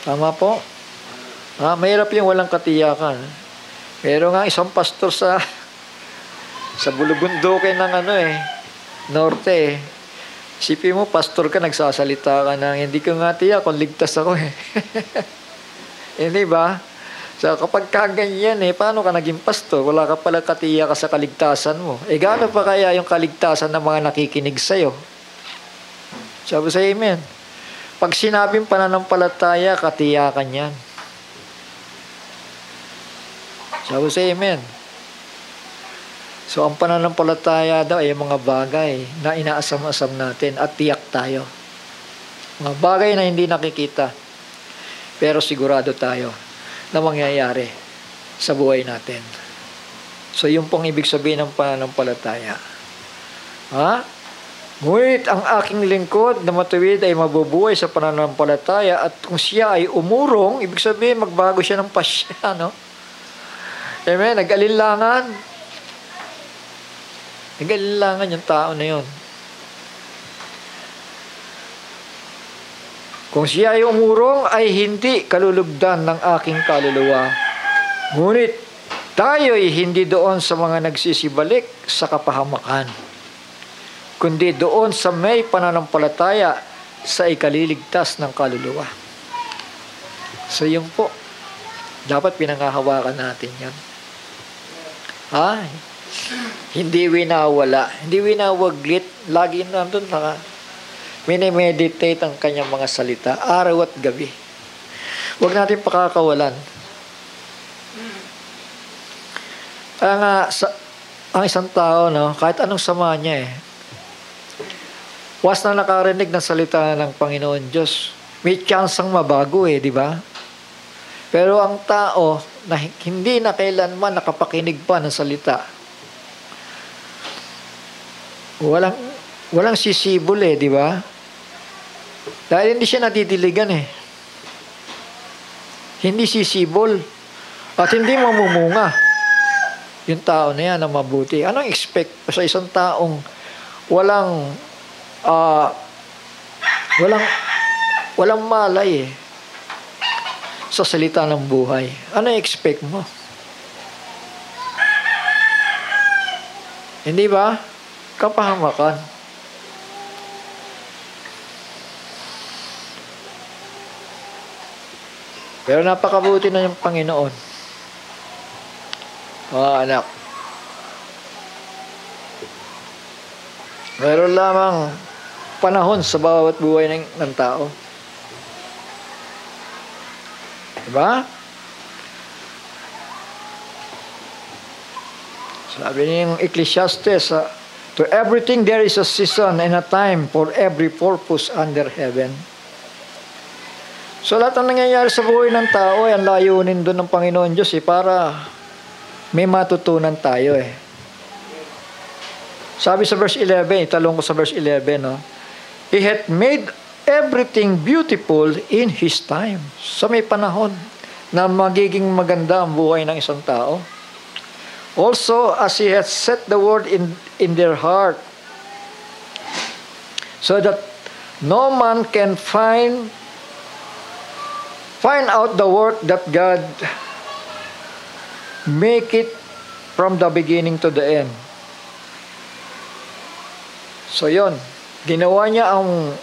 Tama po? Mahirap yung walang katiyakan. Pero nga isang pastor sa bulubundukin ng norte. Isipin mo, pastor ka, nagsasalita ka ng hindi ko nga tiyak kung ligtas ako Hindi ba? So kapag kaganyan paano ka naging pastor? Wala ka pala katiyakan sa kaligtasan mo. Gaano pa kaya yung kaligtasan ng mga nakikinig sa'yo? Sabi sa amen. Pag sinabing pananampalataya, katiyakan yan. Sabi sa amen. So, ang pananampalataya daw ay mga bagay na inaasam-asam natin at tiyak tayo. Mga bagay na hindi nakikita, pero sigurado tayo na mangyayari sa buhay natin. So, yung pong ibig sabihin ng pananampalataya. Ngunit ang aking lingkod na matuwid ay mabubuhay sa pananampalataya at kung siya ay umurong, ibig sabihin magbago siya ng pasya, no? Amen? Nag-alinlangan. Nag-alinlangan yung tao na yun. Kung siya ay umurong, ay hindi kalulugdan ng aking kaluluwa. Ngunit tayo'y hindi doon sa mga nagsisibalik sa kapahamakan, kundi doon sa may pananampalataya sa ikaliligtas ng kaluluwa. So yun po, dapat pinanghahawakan natin yan. Hindi winawala, hindi winawaglit, lagi nandun minimeditate ang kanyang mga salita, araw at gabi. Huwag natin pakakawalan. Kaya nga, ang isang tao, no, kahit anong sama niya was na nakarinig ng salita ng Panginoon Diyos, may tsansang mabago di ba? Pero ang tao na hindi na kailanman nakapakinig pa ng salita, walang sisibol di ba? Dahil hindi siya nadidiligan Hindi sisibol at hindi mamumunga yung tao na yan na mabuti. Anong expect sa isang taong walang malay sa salita ng buhay? Ano expect mo? Hindi ba? Kapahamakan. Pero napakabuti na yung Panginoon. Anak. Meron lamang panahon sa bawat buhay ng tao. Diba? Sabi niya yung Ecclesiastes, to everything there is a season and a time for every purpose under heaven. So lahat ng nangyayari sa buhay ng tao ang layunin doon ng Panginoon Diyos para may matutunan tayo Sabi sa verse 11, italong ko sa verse 11, He hath made everything beautiful in His time. So may panahon na magiging maganda ang buhay ng isang tao. Also, as He hath set the word in their heart, so that no man can find out the work that God make it from the beginning to the end. So yon, ginawa niya ang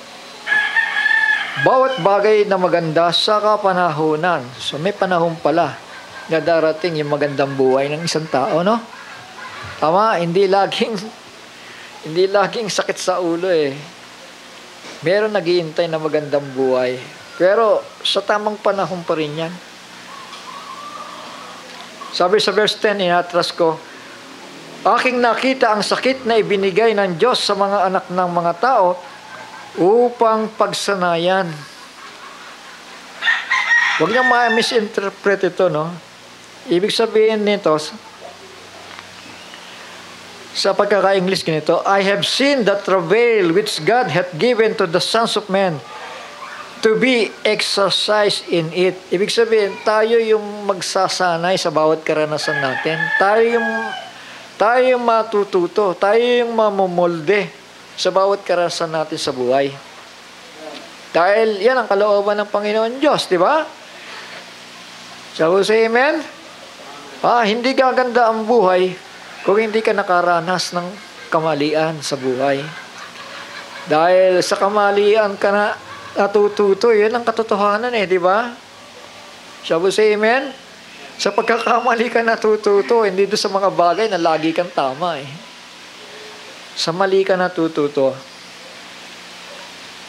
bawat bagay na maganda sa kapanahunan. So may panahon pala na darating yung magandang buhay ng isang tao, no? Tama, hindi laging sakit sa ulo Meron naghihintay na magandang buhay. Pero sa tamang panahon pa rin yan. Sabi sa verse 10, inatras ko, aking nakita ang sakit na ibinigay ng Diyos sa mga anak ng mga tao upang pagsanayan. Huwag niyang ma-misinterpret ito, no? Ibig sabihin nito, sa pagkaka-English ganito, I have seen the travail which God hath given to the sons of men to be exercised in it. Ibig sabihin, tayo yung magsasanay sa bawat karanasan natin. Tayo yung matututo. Tayo yung mamumolde sa bawat karanasan natin sa buhay. Dahil yan ang kalooban ng Panginoon Diyos, di ba? So, say amen? Hindi gaganda ang buhay kung hindi ka nakaranas ng kamalian sa buhay. Dahil sa kamalian ka na natututo, yun ang katotohanan di ba? Shall we say amen? Sa pagkakamali ka natututo, hindi doon sa mga bagay na lagi kang tama Sa mali ka natututo.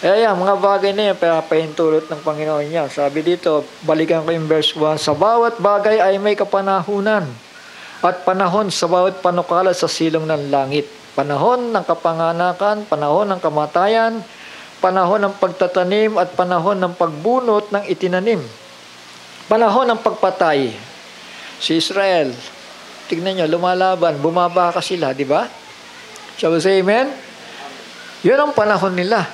Mga bagay na yan, pinapahintulot ng Panginoon niya. Sabi dito, balikan ko yung verse 1, sa bawat bagay ay may kapanahunan at panahon sa bawat panukala sa silong ng langit. Panahon ng kapanganakan, panahon ng kamatayan, panahon ng pagtatanim at panahon ng pagbunot ng itinanim. Panahon ng pagpatay. Si Israel, tignan nyo, lumalaban, bumabaka sila, di ba? Shall we say amen? Yun ang panahon nila.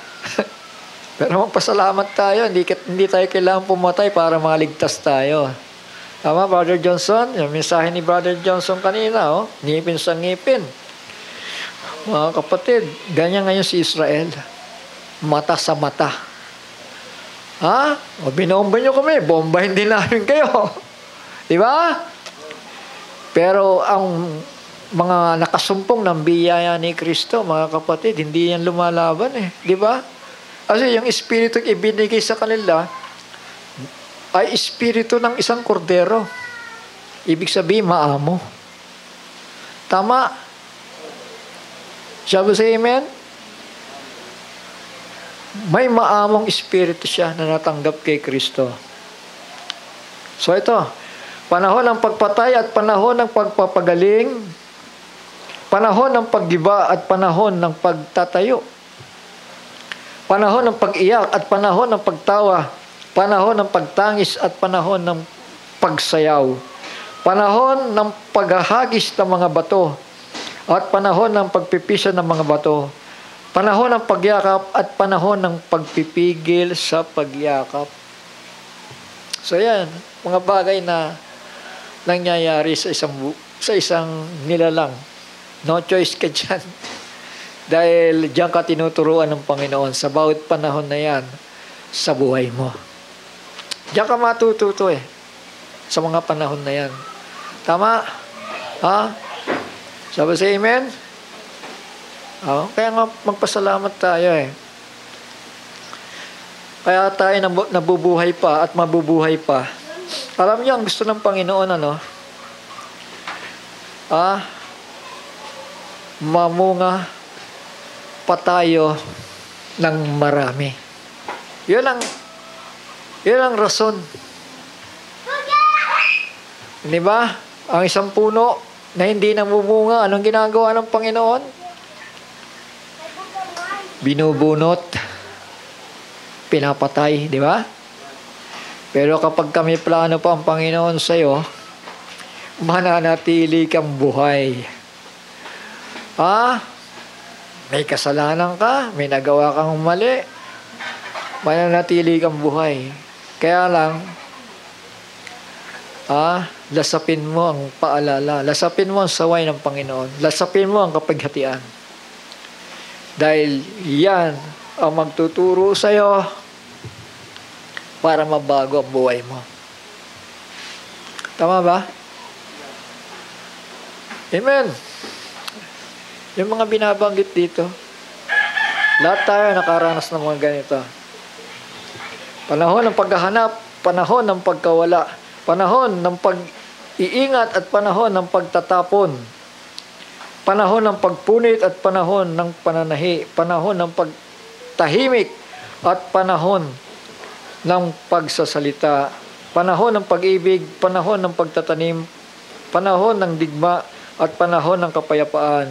Pero magpasalamat tayo, hindi tayo kailangan pumatay para maligtas tayo. Tama, Brother Johnson? Yung mensahe ni Brother Johnson kanina, ngipin sa ngipin. Mga kapatid, ganyan ngayon si Israel. Mata sa mata. Ha? O binomba nyo kami, bombahin din namin kayo. Di ba? Pero ang mga nakasumpong ng biyaya ni Kristo, mga kapatid, hindi yan lumalaban eh. Di ba? Kasi yung espiritu ibinigay sa kanila ay espiritu ng isang kordero. Ibig sabihin, maamo. Tama? Shall we say amen? May maamong espiritu siya na natanggap kay Kristo. So ito, panahon ng pagpatay at panahon ng pagpapagaling, panahon ng paggiba at panahon ng pagtatayo, panahon ng pag-iyak at panahon ng pagtawa, panahon ng pagtangis at panahon ng pagsayaw, panahon ng paghahagis ng mga bato at panahon ng pagpipisa ng mga bato, panahon ng pagyakap at panahon ng pagpipigil sa pagyakap. So yan, mga bagay na nangyayari sa isang nilalang. No choice ka dyan. Dahil diyan ka tinuturuan ng Panginoon sa bawat panahon na yan sa buhay mo. Diyan ka matututo sa mga panahon na yan. Tama? Ha? Sabi sa amen? Kaya nga magpasalamat tayo Kaya tayo nabubuhay pa at mabubuhay pa. Alam niyo, ang gusto ng Panginoon, mamunga pa tayo ng marami. Yun ang rason. Di ba? Ang isang puno na hindi namumunga, anong ginagawa ng Panginoon? Binubunot, pinapatay, di ba? Pero kapag kami plano pa ang Panginoon sa'yo, mananatili kang buhay. May kasalanan ka, may nagawa kang mali, mananatili kang buhay. Kaya lang, lasapin mo ang paalala, lasapin mo ang saway ng Panginoon, lasapin mo ang kapighatian. Dahil yan ang magtuturo sa'yo para mabago ang buhay mo. Tama ba? Amen. Yung mga binabanggit dito, lahat tayo nakaranas ng mga ganito. Panahon ng paghahanap, panahon ng pagkawala, panahon ng pag-iingat at panahon ng pagtatapon, panahon ng pagpunit at panahon ng pananahi, panahon ng pagtahimik at panahon ng pagsasalita, panahon ng pag-ibig, panahon ng pagtatanim, panahon ng digma at panahon ng kapayapaan.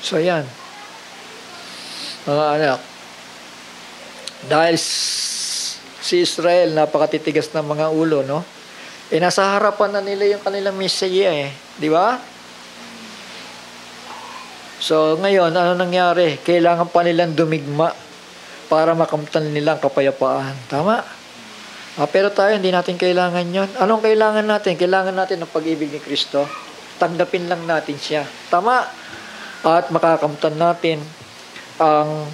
So yan, mga anak, dahil si Israel napakatitigas ng mga ulo, nasa harapan na nila yung kanilang Mesaya di ba? So ngayon, ano nangyari? Kailangan pa nilang dumigma para makamtan nilang kapayapaan. Tama? Pero tayo, hindi natin kailangan yon. Anong kailangan natin? Kailangan natin ng pag-ibig ni Kristo. Tanggapin lang natin siya. Tama? At makakamtan natin ang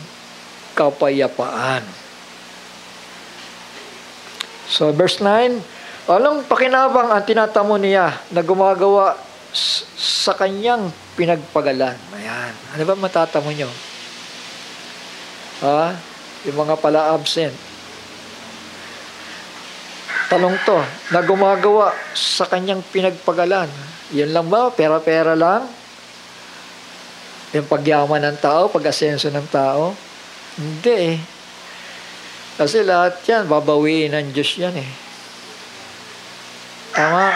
kapayapaan. So, verse 9, anong pakinabang ang tinatamo niya na gumagawa sa kanyang pinagpagalan? Ayan. Ano ba matatamo nyo? Yung mga pala absent. Tanong to, na gumagawa sa kanyang pinagpagalan. Yan lang ba? Pera-pera lang? Yung pagyaman ng tao, pag-asenso ng tao? Hindi Kasi lahat yan, babawiin ng Diyos yan Tama?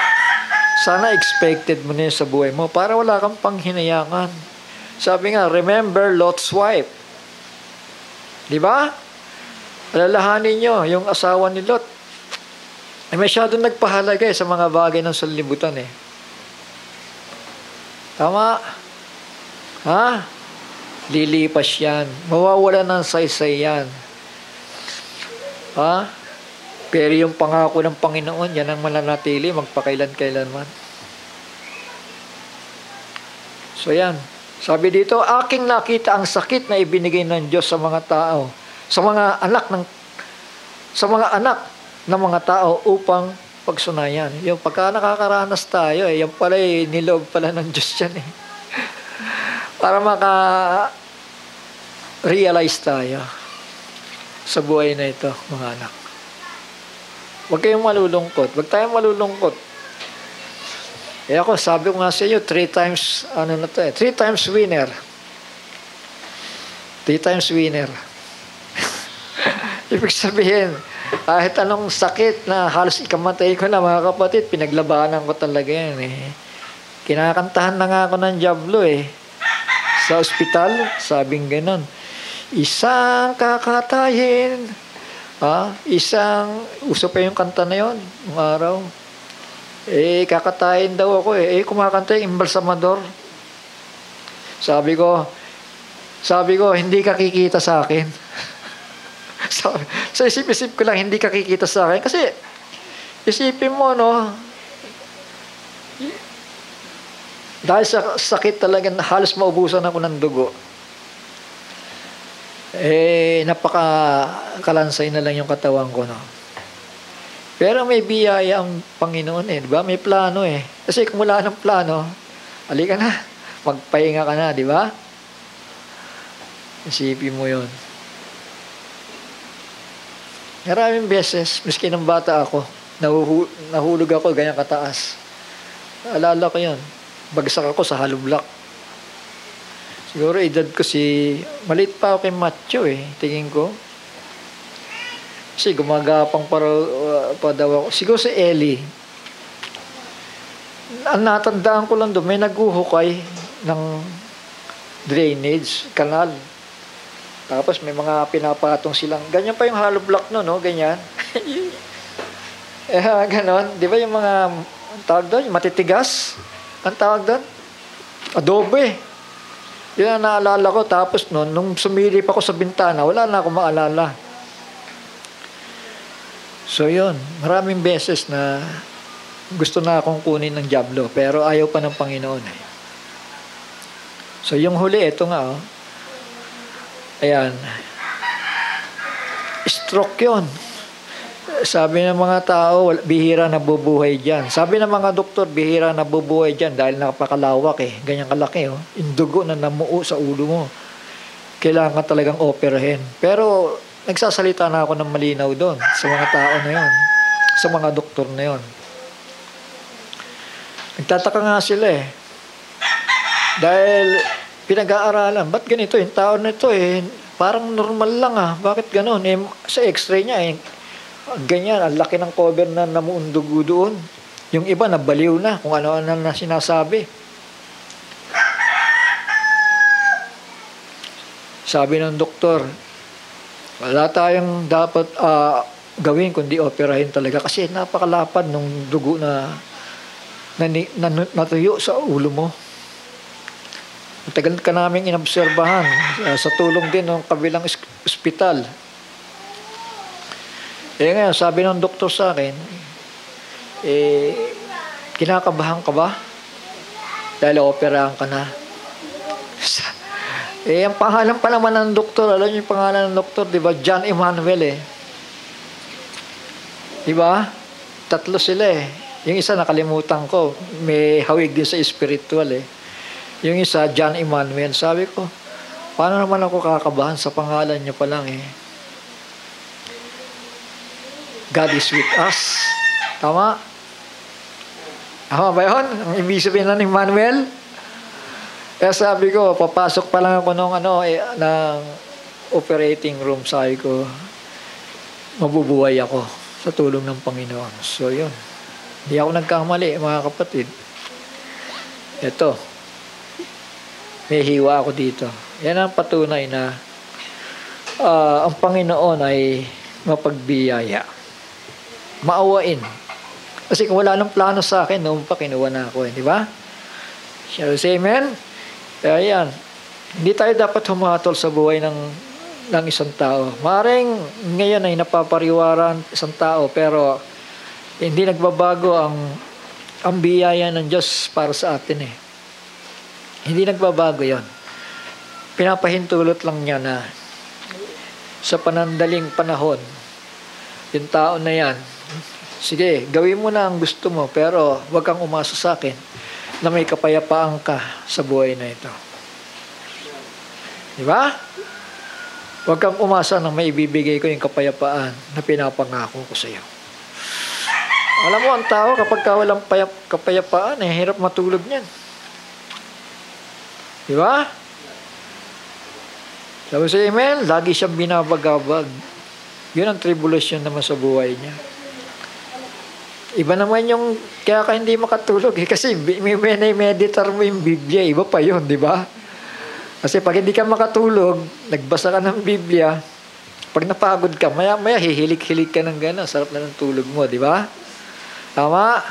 Sana expected mo na sa buhay mo para wala kang panghinayangan. Sabi nga, remember Lot's wife. Di ba? Alalahanin nyo, yung asawa ni Lot. Masyadong nagpahalaga sa mga bagay ng sanlibutan Tama? Lilipas yan. Mawawala ng saysay yan. Ha? Pero yung pangako ng Panginoon, yan ang mananatili, magpakailan-kailanman. So yan. Sabi dito, aking nakita ang sakit na ibinigay ng Diyos sa mga tao, sa mga anak ng mga tao upang pagsunayan. Yung pagka nakakaranas tayo, yan pala niloob pala ng Diyos yan eh. Para maka-realize tayo sa buhay na ito, mga anak. Huwag kayong malulungkot. Huwag tayong malulungkot. Ako, sabi ko nga sa inyo, 3 times, 3 times winner. 3 times winner. Ibig sabihin, kahit anong sakit na halos ikamatay ko na, mga kapatid, pinaglabanan ko talaga yan eh. Kinakantahan na nga ako ng Diablo eh. Sa ospital, sabing ganon. Isang kakatayin. Uso pa yung kanta na yun, ng araw. Kakatayin daw ako eh. Kumakanta yung embalsamador. Sabi ko, hindi ka kikita sa akin. Sa isip-isip ko lang, hindi ka kikita sa akin. Kasi, isipin mo, no, dahil sa sakit talaga, halos maubusan ako ng dugo. Napakakalansay na lang yung katawan ko, no. Pero may biyaya ang Panginoon eh, di ba? May plano eh. Kasi kung wala ng plano, halika na, magpahinga ka na, di ba? Isipin mo yun. Maraming beses, miski ng bata ako, nahulog ako ganyan kataas. Alala ko yun. Bagsak ako sa hollow block. Siguro edad ko maliit pa ako kay Matthew eh, tingin ko. Kasi gumagapang pa daw ako. Siguro si Ellie. Ang natandaan ko lang doon, may naghuhukay ng drainage, kanal. Tapos may mga pinapatong silang, ganyan pa yung hollow block no, ganyan. Ganon. Di ba yung mga, ang tawag doon, yung matitigas? Ang tawag doon? Adobe. Yun ang naalala ko. Tapos nung sumilip ako sa bintana, wala na akong maalala. So yun, maraming beses na gusto na akong kunin ng Diablo, pero ayaw pa ng Panginoon eh. So yung huli, ito nga ayan. Stroke yun. Sabi ng mga tao, bihira na bubuhay dyan. Sabi ng mga doktor, bihira na bubuhay dyan dahil napakalawak eh. Ganyan kalaki oh. Yung dugo na namuo sa ulo mo. Kailangan ka talagang operahin. Pero nagsasalita na ako ng malinaw doon sa mga tao na yon, sa mga doktor na yon. Nagtataka nga sila eh. Dahil pinag-aaralan, ba't ganito? Yung tao na ito parang normal lang Bakit ganon? Sa x-ray niya ganyan, ang laki ng cover na namuong dugo doon. Yung iba nabaliw na kung ano-ano na sinasabi. Sabi ng doktor, wala tayong dapat gawin kundi operahin talaga kasi napakalapad ng dugo na natuyo sa ulo mo. Matagal ka namin inobserbahan sa tulong din ng kabilang ospital. Ngayon, sabi ng doktor sa akin, kinakabahan ka ba? Dahil operahan ka na. Ang pangalan pa naman ng doktor, alam niyo yung pangalan ng doktor, di ba? John Emmanuel Di ba? 3 sila Yung isa nakalimutan ko, may hawig din sa spiritual Yung isa, John Emmanuel. Sabi ko, paano naman ako kakabahan sa pangalan niya pa lang God is with us. Tama? Tama ba yun? Ang ibig sabihin ng Emmanuel? Kaya sabi ko, papasok pa lang ako ng operating room. Sabi ko, mabubuhay ako sa tulong ng Panginoon. So yun. Hindi ako nagkamali, mga kapatid. Ito. May hiwa ako dito. Yan ang patunay na ang Panginoon ay mapagbiyaya. Maawain. Kasi kung wala nang plano sa akin, noon pa kinuha na ako di ba? Shall we say amen? Kaya yan. Hindi tayo dapat humatol sa buhay ng isang tao. Maaaring ngayon ay napapariwaran isang tao, pero hindi nagbabago ang biyaya ng Diyos para sa atin eh. Hindi nagbabago yon. Pinapahintulot lang niya na sa panandaling panahon, yung tao na yan, sige, gawin mo na ang gusto mo, pero huwag kang umasa sa akin na may kapayapaan ka sa buhay na ito. Di ba? Huwag kang umasa na may ibibigay ko yung kapayapaan na pinapangako ko sa iyo. Alam mo, ang tao kapag walang kapayapaan, hirap matulog niyan. Di ba? Sabi sa amen, lagi siyang binabagabag. Yun ang tribulation naman sa buhay niya. Iba naman yung, kaya ka hindi makatulog kasi meditar mo yung Biblia, iba pa yun, di ba? Kasi pag hindi ka makatulog, nagbasa ka ng Biblia, pag napagod ka, maya-maya hihilik-hilik ka ng gano'n, sarap na ng tulog mo, di ba? Tama?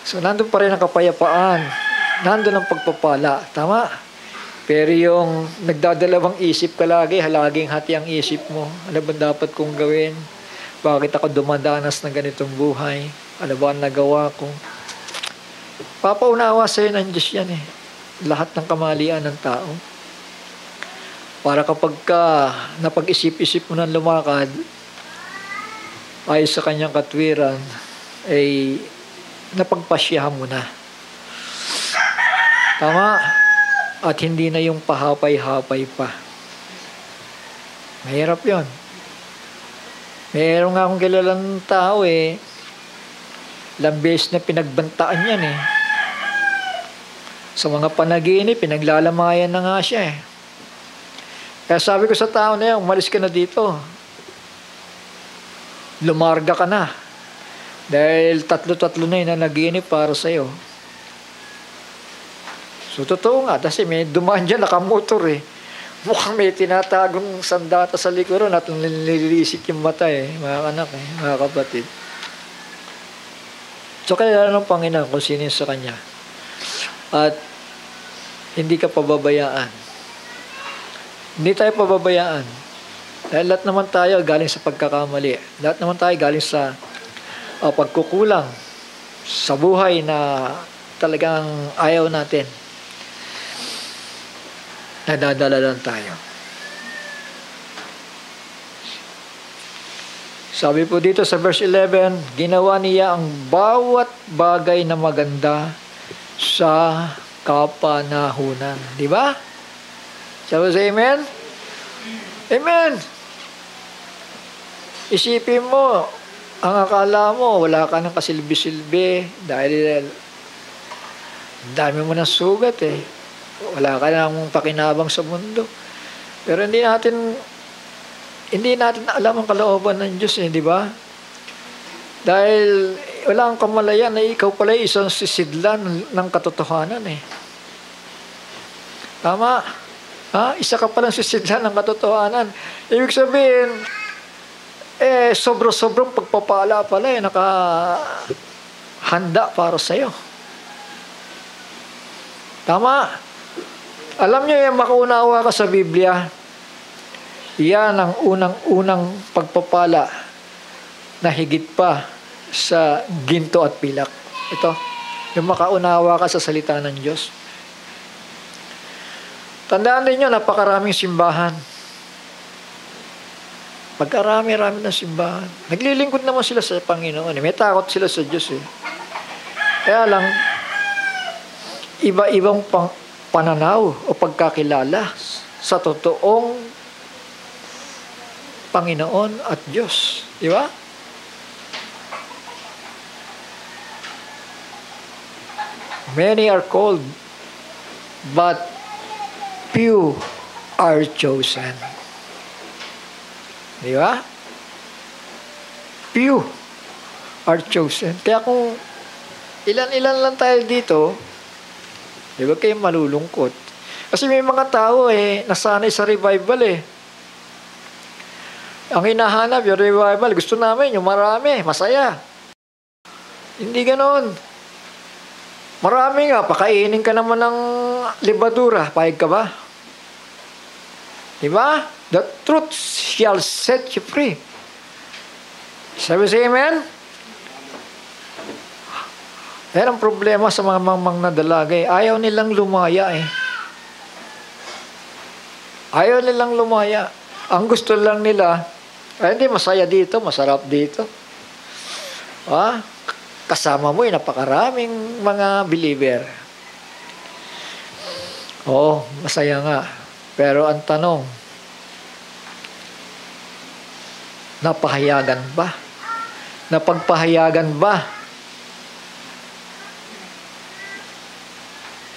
So, nandun pa rin ang kapayapaan. Nandun ang pagpapala. Tama? Pero yung nagdadalawang isip ka lagi, halaging hati ang isip mo. Ano ba dapat kong gawin? Bakit ako dumadanas ng ganitong buhay? Ano ba ang nagawa ko? Papaunawa sa'yo ng Diyos yan eh. Lahat ng kamalian ng tao. Para kapag napag-isip-isip mo ng lumakad, ayos sa kanyang katwiran, ay napagpasyahan mo na. Tama? At hindi na yung pahapay-hapay pa. Mahirap yon. Meron nga akong kilalang tao ilang beses na pinagbantaan yan Sa mga panaginip, pinaglalamayan na nga siya Kaya sabi ko sa tao na yan, umalis ka na dito. Lumarga ka na. Dahil tatlo-tatlo na yung nanaginip para sa'yo. So, totoo nga. Kasi may dumaan dyan, nakamotor Mukhang may tinatagong sandata sa likuran at nililisik yung mata mga anak mga kapatid. So, kaya ng Panginoon kung sino sa Kanya. At hindi ka pababayaan. Hindi tayo pababayaan. Dahil lahat naman tayo galing sa pagkakamali. Lahat naman tayo galing sa pagkukulang sa buhay na talagang ayaw natin. Nadadala lang tayo. Sabi po dito sa verse 11, ginawa niya ang bawat bagay na maganda sa kapanahunan. Di ba? Sabi sa amen? Amen! Isipin mo, ang akala mo, wala ka ng kasilbi-silbi dahil dami mo ng sugat Wala ka ng pakinabang sa mundo. Pero hindi natin alam ang kalooban ng Diyos di ba? Dahil wala kang kamalayan na ikaw pala isang sisidlan ng katotohanan Tama? Isa ka palang sisidlan ng katotohanan. Ibig sabihin, sobra-sobrang pagpapala pala nakahanda para sa'yo. Tama? Alam niyo makaunawa ka sa Biblia, yan ang unang-unang pagpapala na higit pa sa ginto at pilak. Ito, yung makaunawa ka sa salita ng Diyos. Tandaan din nyo, napakaraming simbahan. Pagkarami-rami ng simbahan. Naglilingkod naman sila sa Panginoon. May takot sila sa Diyos Kaya lang, iba-ibang pananaw o pagkakilala sa totoong Panginoon at Diyos. Di ba? Many are called, but few are chosen. Di ba? Few are chosen. Kaya kung ilan-ilan lang tayo dito, di ba kayo malulungkot? Kasi may mga tao nasanay sa revival Ang hinahanap yung revival, gusto namin yung marami, masaya. Hindi ganon. Marami nga, pakainin ka naman ng libadura. Payag ka ba? Diba? The truth shall set you free. Sabi sa amen? Yan ang problema sa mga mamang na dalaga eh. Ayaw nilang lumaya eh. Ayaw nilang lumaya. Ang gusto lang nila, ay hindi, masaya dito, masarap dito. Kasama mo napakaraming mga believer. Oo, masaya nga. Pero ang tanong, napahayagan ba? Napagpahayagan ba?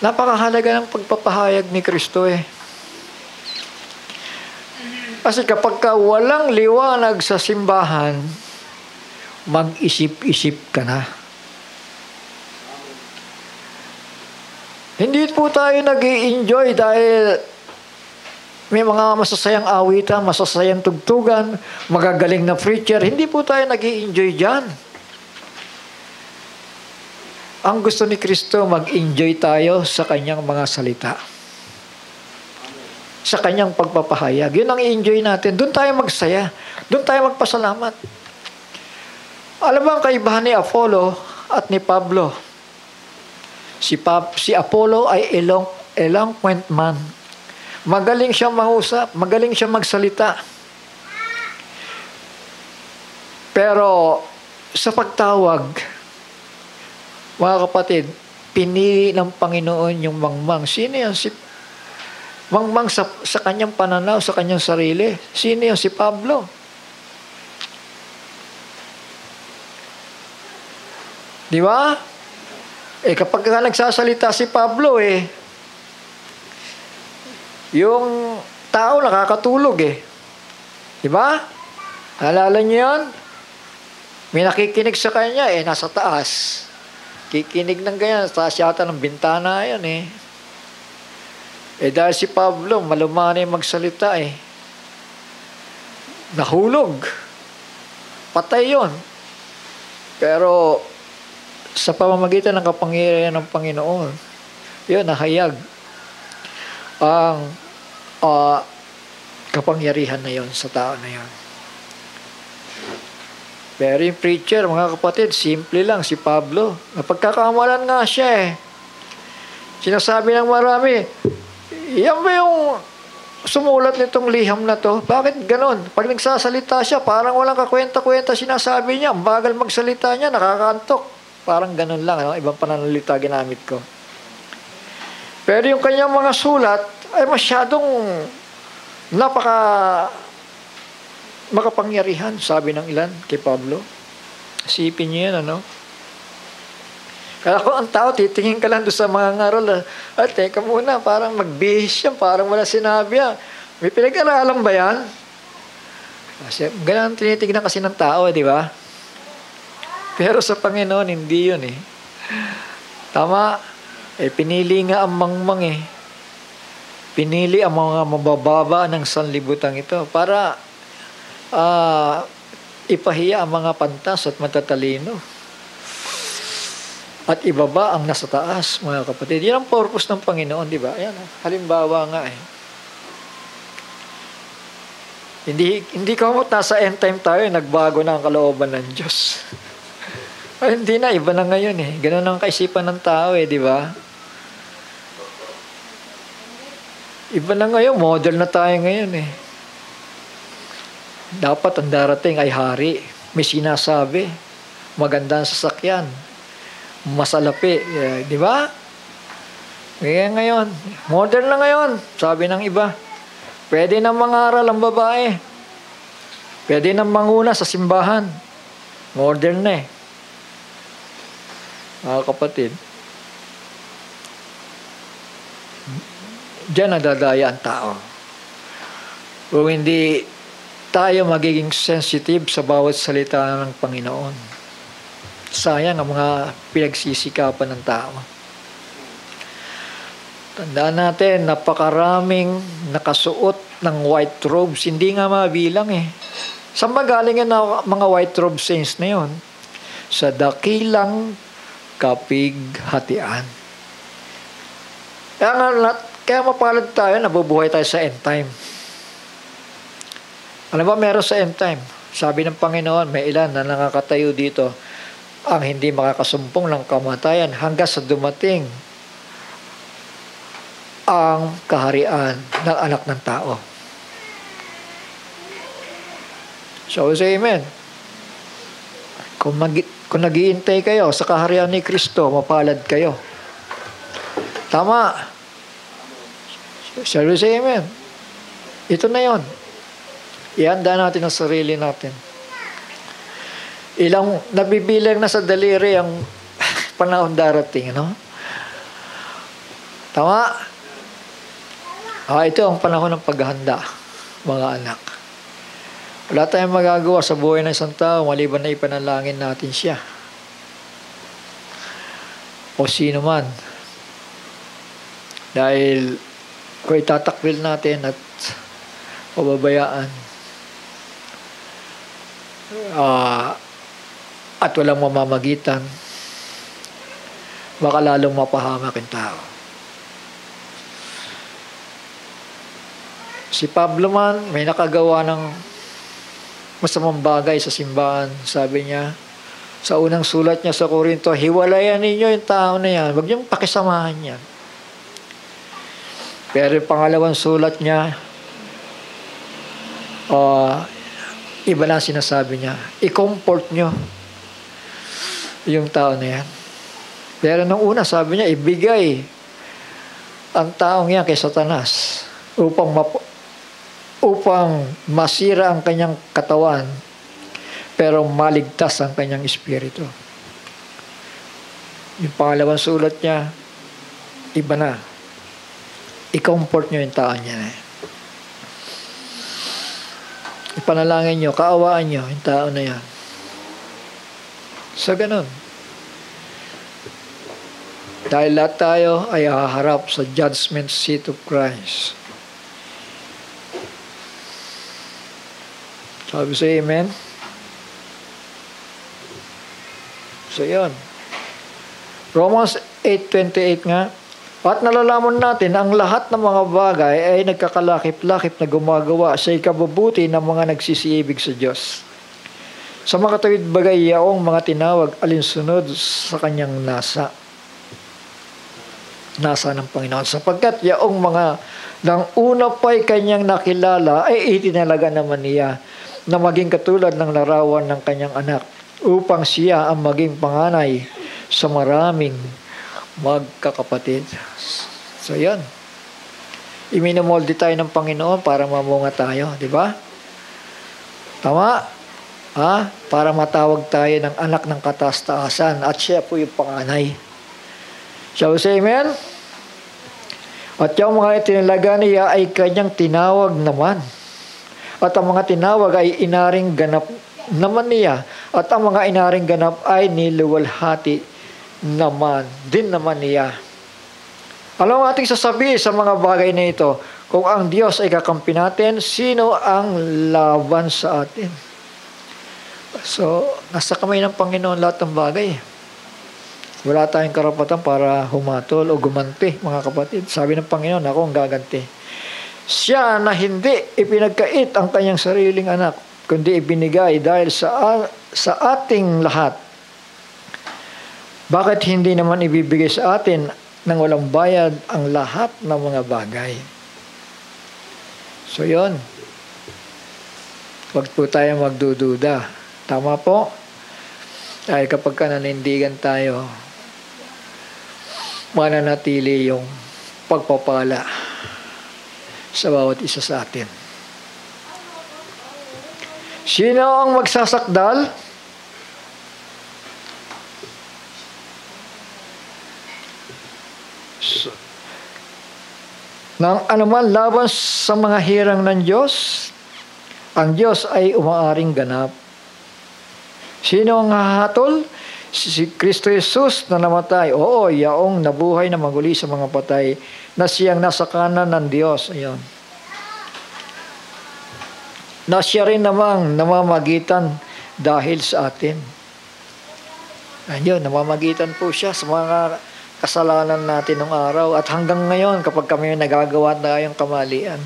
Napakahalaga ng pagpapahayag ni Kristo eh. Kasi kapag walang liwanag sa simbahan, mag-isip-isip ka na. Hindi po tayo nag-i-enjoy dahil may mga masasayang awitan, masasayang tugtugan, magagaling na preacher. Hindi po tayo nag-i-enjoy dyan. Ang gusto ni Kristo, mag-enjoy tayo sa kanyang mga salita. Sa kanyang pagpapahayag. Yun ang i-enjoy natin. Doon tayo magsaya. Doon tayo magpasalamat. Alam mo ang kaibahan ni Apollo at ni Pablo? Si Apollo ay eloquent man. Magaling siyang mangusap, magaling siyang magsalita. Pero sa pagtawag, mga kapatid, pinili ng Panginoon yung mangmang. Sino yan? Si mangmang sa kanyang pananaw, sa kanyang sarili. Sino yan? Si Pablo. Di ba? Kapag nagsasalita si Pablo yung tao nakakatulog Di ba? Alala niyo yun? May nakikinig sa kanya nasa taas. Kikinig ng ganyan, sa taas yata ng bintana yan dahil si Pablo, malumanay magsalita nahulog. Patay yun. Pero sa pamamagitan ng kapangyarihan ng Panginoon, yun, nahayag ang kapangyarihan na yon sa tao na yon. Pero yung preacher, mga kapatid, simple lang si Pablo. Napagkakamalan nga siya Sinasabi ng marami, yan ba yung sumulat nitong liham na to? Bakit ganon? Pag nagsasalita siya, parang walang kakwenta-kwenta sinasabi niya. Ang bagal magsalita niya, nakakaantok. Parang ganon lang, ibang pananalita ginamit ko. Pero yung kanyang mga sulat ay masyadong makapangyarihan, sabi ng ilan kay Pablo. Isipin niyo yan, Kaya kung ang tao, titingin ka lang doon sa mga ngaral, teka muna, parang magbihis yan, parang wala sinabi yan. May pinag-aralan ba yan? Kasi ganun tinitignan kasi ng tao, di ba? Pero sa Panginoon, hindi yun Tama, pinili nga ang mangmang Pinili ang mga mabababa ng sanlibutan ito para ipahiya ang mga pantas at matatalino. At ibaba ang nasa taas, mga kapatid. Yan ang purpose ng Panginoon, di ba? Ayan, halimbawa nga Hindi kamot nasa end time tayo, nagbago na ang kalooban ng Diyos. Ay, hindi na, iba na ngayon Ganun ang kaisipan ng tao di ba? Iba na ngayon, model na tayo ngayon Dapat ang darating ay hari. May sinasabi. Maganda ang sasakyan. Masalapi. Di ba? Kaya ngayon, modern na ngayon. Sabi ng iba. Pwede nang mangaral ang babae. Pwede nang manguna sa simbahan. Modern na mga kapatid. Diyan nadadaya ang tao. Kung hindi tayo magiging sensitive sa bawat salita ng Panginoon, sayang ang mga pinagsisikapan ng tao. Tandaan natin, napakaraming nakasuot ng white robes. Hindi nga mabilang Saan ba galing ang mga white robe saints na yun? Sa dakilang kapighatian. Kaya mapalad tayo, nabubuhay tayo sa end time. Alam ba, meron sa end time. Sabi ng Panginoon, may ilan na nakakatayo dito ang hindi makakasumpong ng kamatayan hanggang sa dumating ang kaharian ng anak ng tao. So, say amen. Kung nag-iintay kayo sa kaharian ni Kristo, mapalad kayo. Tama. Shall we say amen? Ito na yon. Ihanda natin ang sarili natin. Ilang nabibilang na sa daliri ang panahon darating, no? Tama? Ito ang panahon ng paghahanda, mga anak. Wala tayong magagawa sa buhay ng isang tao maliban na ipanalangin natin siya. O sino man. Dahil kung itatakwil natin at pababayaan at walang mamamagitan, baka lalong mapahamak ang tao. Si Pablo man, may nakagawa ng masamang bagay sa simbahan. Sabi niya, sa unang sulat niya sa Korinto, hiwalayan ninyo yung tao na yan. Huwag niyong pakisamahan yan. Pero yung pangalawang sulat niya, iba na sinasabi niya. I-comfort niyo yung tao na yan. Pero nung una, sabi niya, ibigay ang taong yan kay Satanas upang masira ang kanyang katawan pero maligtas ang kanyang espiritu. Yung pangalawang sulat niya, iba na. I-comfort nyo yung tao niya. Ipanalangin nyo, kaawaan nyo yung tao na yan. So, ganun. Dahil lahat tayo ay haharap sa judgment seat of Christ. Sabi sa amen? So, yun. Romans 8:28 nga. At nalalaman natin ang lahat ng mga bagay ay nagkakalakip-lakip na gumagawa sa ikabubuti ng mga nagsisiibig sa Diyos. Sa mga tawid bagay yaong mga tinawag alinsunod sa kanyang nasa ng Panginoon. Sapagkat yaong mga nang una pa'y kanyang nakilala ay itinalaga naman niya na maging katulad ng larawan ng kanyang anak upang siya ang maging panganay sa maraming magkakapatid. So, yan. Iminamolde tayo ng Panginoon para mamunga tayo. Di ba? Tama? Para matawag tayo ng anak ng kataas-taasan at siya po yung panganay. Shall we say amen? At yung mga itinalaga niya ay kanyang tinawag naman. At ang mga tinawag ay inaring ganap naman niya. At ang mga inaring ganap ay niluwalhati naman niya. Alam mo ating sasabihin sa mga bagay na ito, kung ang Diyos ay kakampi natin, sino ang laban sa atin? So, nasa kamay ng Panginoon lahat ng bagay. Wala tayong karapatan para humatol o gumanti, mga kapatid. Sabi ng Panginoon, ako ang gaganti. Siya na hindi ipinagkait ang kanyang sariling anak, kundi ibinigay dahil sa ating lahat. Bakit hindi naman ibibigay sa atin ng walang bayad ang lahat ng mga bagay? So, yun. Huwag po tayo magdududa. Tama po? Dahil kapag ka nanindigan tayo, mananatili yung pagpapala sa bawat isa sa atin. Sino ang magsasakdal? Nang anuman laban sa mga hirang ng Diyos, ang Diyos ay umaaring ganap. Sino ang hahatol? Si Kristo Jesus na namatay. Oo, yaong nabuhay na maguli sa mga patay na siyang nasa kanan ng Diyos. Ayun. Na siya rin namang namamagitan dahil sa atin. Ayun, namamagitan po siya sa mga kasalanan natin ng araw at hanggang ngayon kapag kami nagagawa tayong kamalian.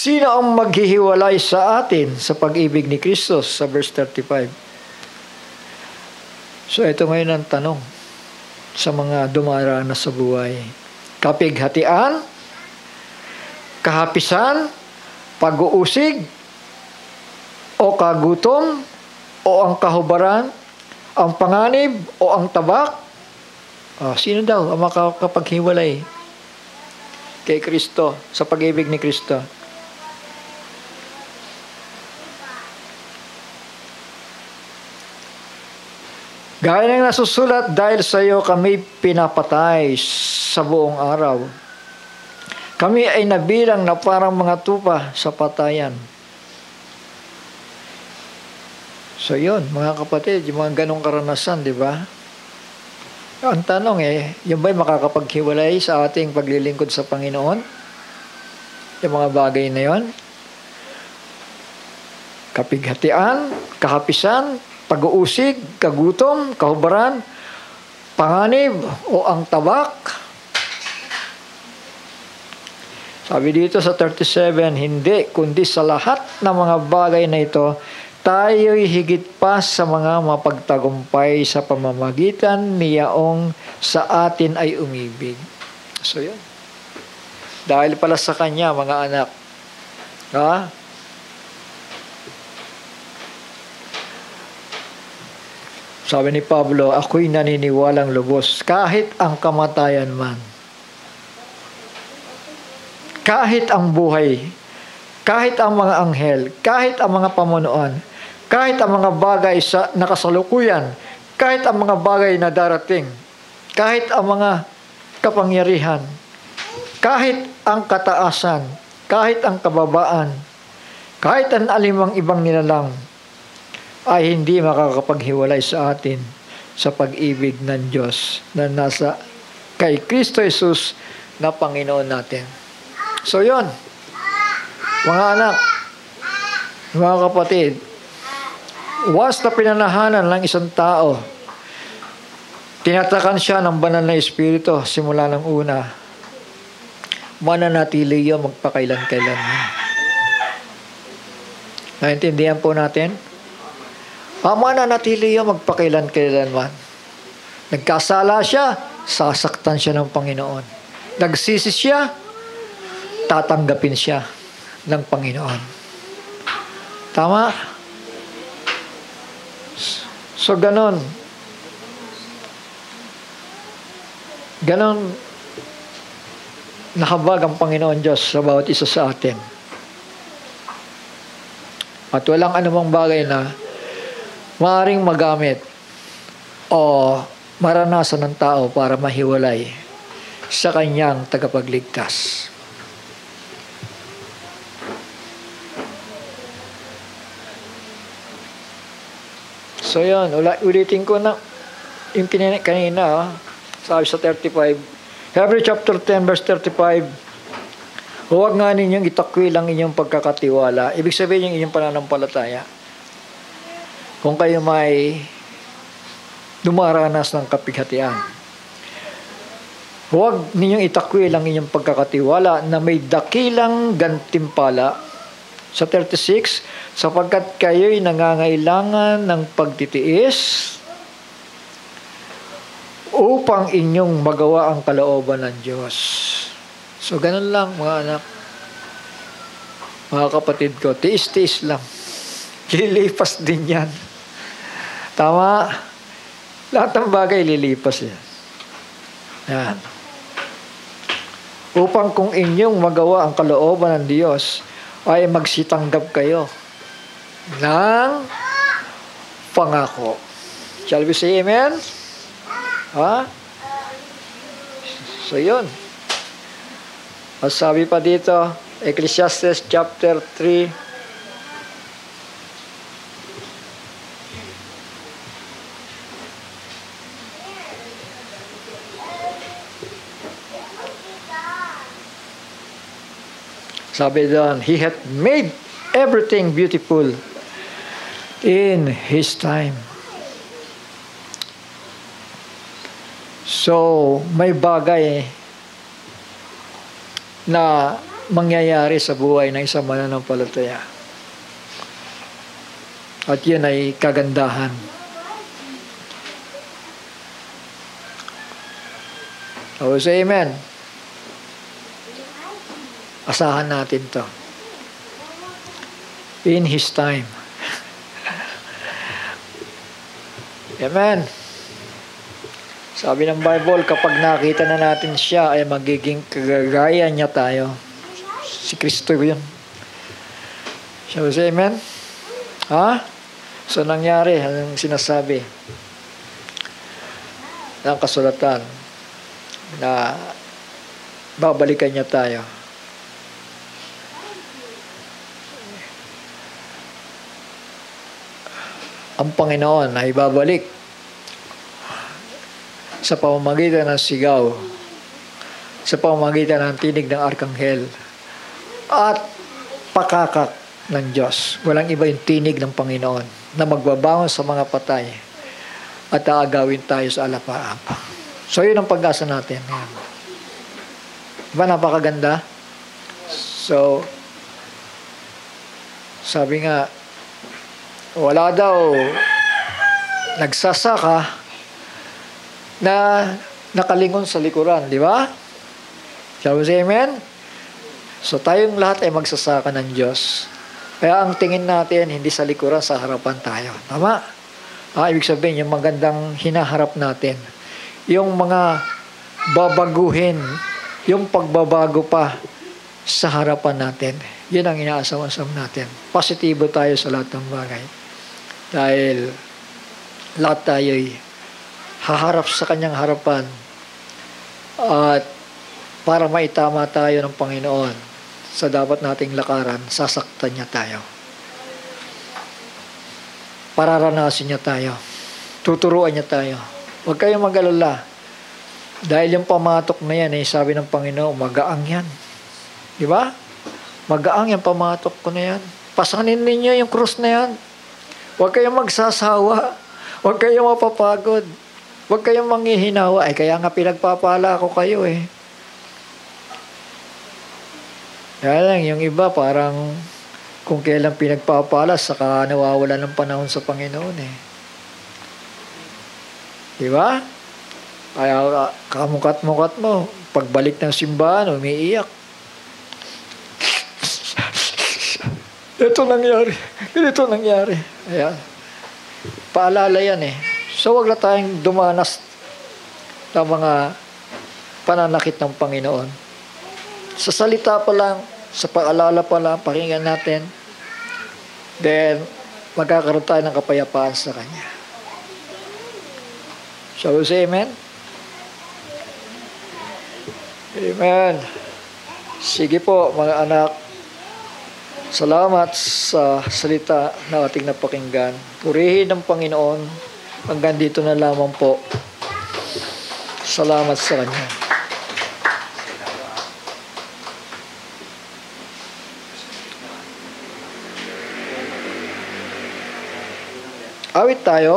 Sino ang maghihiwalay sa atin sa pag-ibig ni Kristo? Sa verse 35. So ito ngayon ang tanong sa mga dumaranas sa buhay. Kapighatian, kahapisan, pag-uusig, o kagutom, o ang kahubaran, ang panganib, o ang tabak. Sino daw ang makakapaghiwalay kay Kristo, sa pag-ibig ni Kristo? Gaya ng nasusulat, dahil sa iyo kami pinapatay sa buong araw. Kami ay nabilang na parang mga tupa sa patayan. So yun, mga kapatid, yung mga ganong karanasan, di ba? Ang tanong yung ba'y makakapaghiwalay sa ating paglilingkod sa Panginoon? Yung mga bagay na yon? Kapighatian, kahapisan, pag-uusig, kagutom, kahubaran, panganib, o ang tabak. Sabi dito sa 37, hindi, kundi sa lahat ng mga bagay na ito, tayo'y higit pa sa mga mapagtagumpay sa pamamagitan niyaong sa atin ay umibig. So yun. Dahil pala sa Kanya, mga anak. Sabi ni Pablo, ako'y naniniwalang lubos kahit ang kamatayan man. Kahit ang buhay, kahit ang mga anghel, kahit ang mga pamunuan, kahit ang mga bagay sa nakasalukuyan, kahit ang mga bagay na darating, kahit ang mga kapangyarihan, kahit ang kataasan, kahit ang kababaan, kahit ang alimang ibang nilalang, ay hindi makakapaghiwalay sa atin sa pag-ibig ng Diyos na nasa kay Kristo Jesus na Panginoon natin. So yon, mga anak, mga kapatid, once na pinanahanan ng isang tao, tinatakan siya ng banal na Espiritu simula ng una, mananatili yun magpakailan-kailanman. Naintindihan po natin? Mananatili yun magpakailan-kailanman. Nagkasala siya, sasaktan siya ng Panginoon. Nagsisi siya, tatanggapin siya ng Panginoon. Tama? So, ganon. Ganon nahabag ang Panginoon Diyos sa bawat isa sa atin. At walang anumang bagay na maaaring magamit o maranasan ng tao para mahiwalay sa kanyang tagapagligtas. So yun, ulitin ko na yung kanina, sabi sa 35, Hebrews chapter 10 verse 35, huwag nga ninyong itakwil ang inyong pagkakatiwala. Ibig sabihin yung inyong pananampalataya. Kung kayo may dumaranas ng kapighatian, huwag ninyong itakwil ang inyong pagkakatiwala na may dakilang gantimpala. Sa 36, sapagkat kayo'y nangangailangan ng pagtitiis upang inyong magawa ang kalooban ng Diyos. So, ganun lang mga anak. Mga kapatid ko, tiis-tiis lang. Lilipas din yan. Tama? Lahat ng bagay lilipas yan. Yan. Upang kung inyong magawa ang kalooban ng Diyos, ay magsitanggap kayo ng pangako. Shall we say amen? So yun. At sabi pa dito, Ecclesiastes chapter 3, sabi doon, He hath made everything beautiful in His time. So, may bagay na mangyayari sa buhay ng isang mananampalataya. At yun ay kagandahan. O say amen. Asahan natin to. In His time. Amen. Sabi ng Bible, kapag nakita na natin siya, ay magiging kagagaya niya tayo. Si Kristo yun. Shall we say amen? Ha? So nangyari, anong sinasabi ng kasulatan na babalikan niya tayo. Ang Panginoon ay babalik sa pamamagitan ng sigaw, sa pamamagitan ng tinig ng arkanghel, at pakakak ng Diyos. Walang iba yung tinig ng Panginoon na magbabangon sa mga patay at aagawin tayo sa alapaapa. So, yun ang pag-asa natin. Diba napakaganda? So, sabi nga, wala daw nagsasaka na nakalingon sa likuran, di ba? Shall we say amen? So tayong lahat ay magsasaka ng Diyos. Kaya ang tingin natin hindi sa likuran, sa harapan tayo. Tama? Ibig sabihin, yung magandang hinaharap natin, yung mga babaguhin, yung pagbabago pa sa harapan natin, yun ang inaasam-asam natin. Positibo tayo sa lahat ng bagay. Dahil lahat tayo'y haharap sa kanyang harapan at para maitama tayo ng Panginoon sa dapat nating lakaran, sasaktan niya tayo. Pararanasin niya tayo. Tuturuan niya tayo. Huwag kayong mag-alala. Dahil yung pamatok na yan, sabi ng Panginoon, magaang yan. Di ba? Magaang yung pamatok ko na yan. Pasanin ninyo yung krus na yan. Huwag kayong magsasawa. Huwag kayong mapapagod. Huwag kayong manghihinawa. Kaya nga pinagpapala ko kayo eh. Kaya lang, yung iba parang kung kailan pinagpapala, saka nawawala ng panahon sa Panginoon eh. Di ba? Kaya kamukat-mukat mo, pagbalik ng simbahan, umiiyak. Ito nangyari. Ayan. Paalala yan eh. So, wag na tayong dumanas ng mga pananakit ng Panginoon. Sa salita pa lang, sa paalala pa lang, pakinggan natin, then, magkakaroon tayo ng kapayapaan sa Kanya. Shall we say amen? Amen. Sige po, mga anak. Salamat sa salita na ating napakinggan. Purihin ng Panginoon. Hanggang dito na lamang po. Salamat sa Kanya. Awit tayo.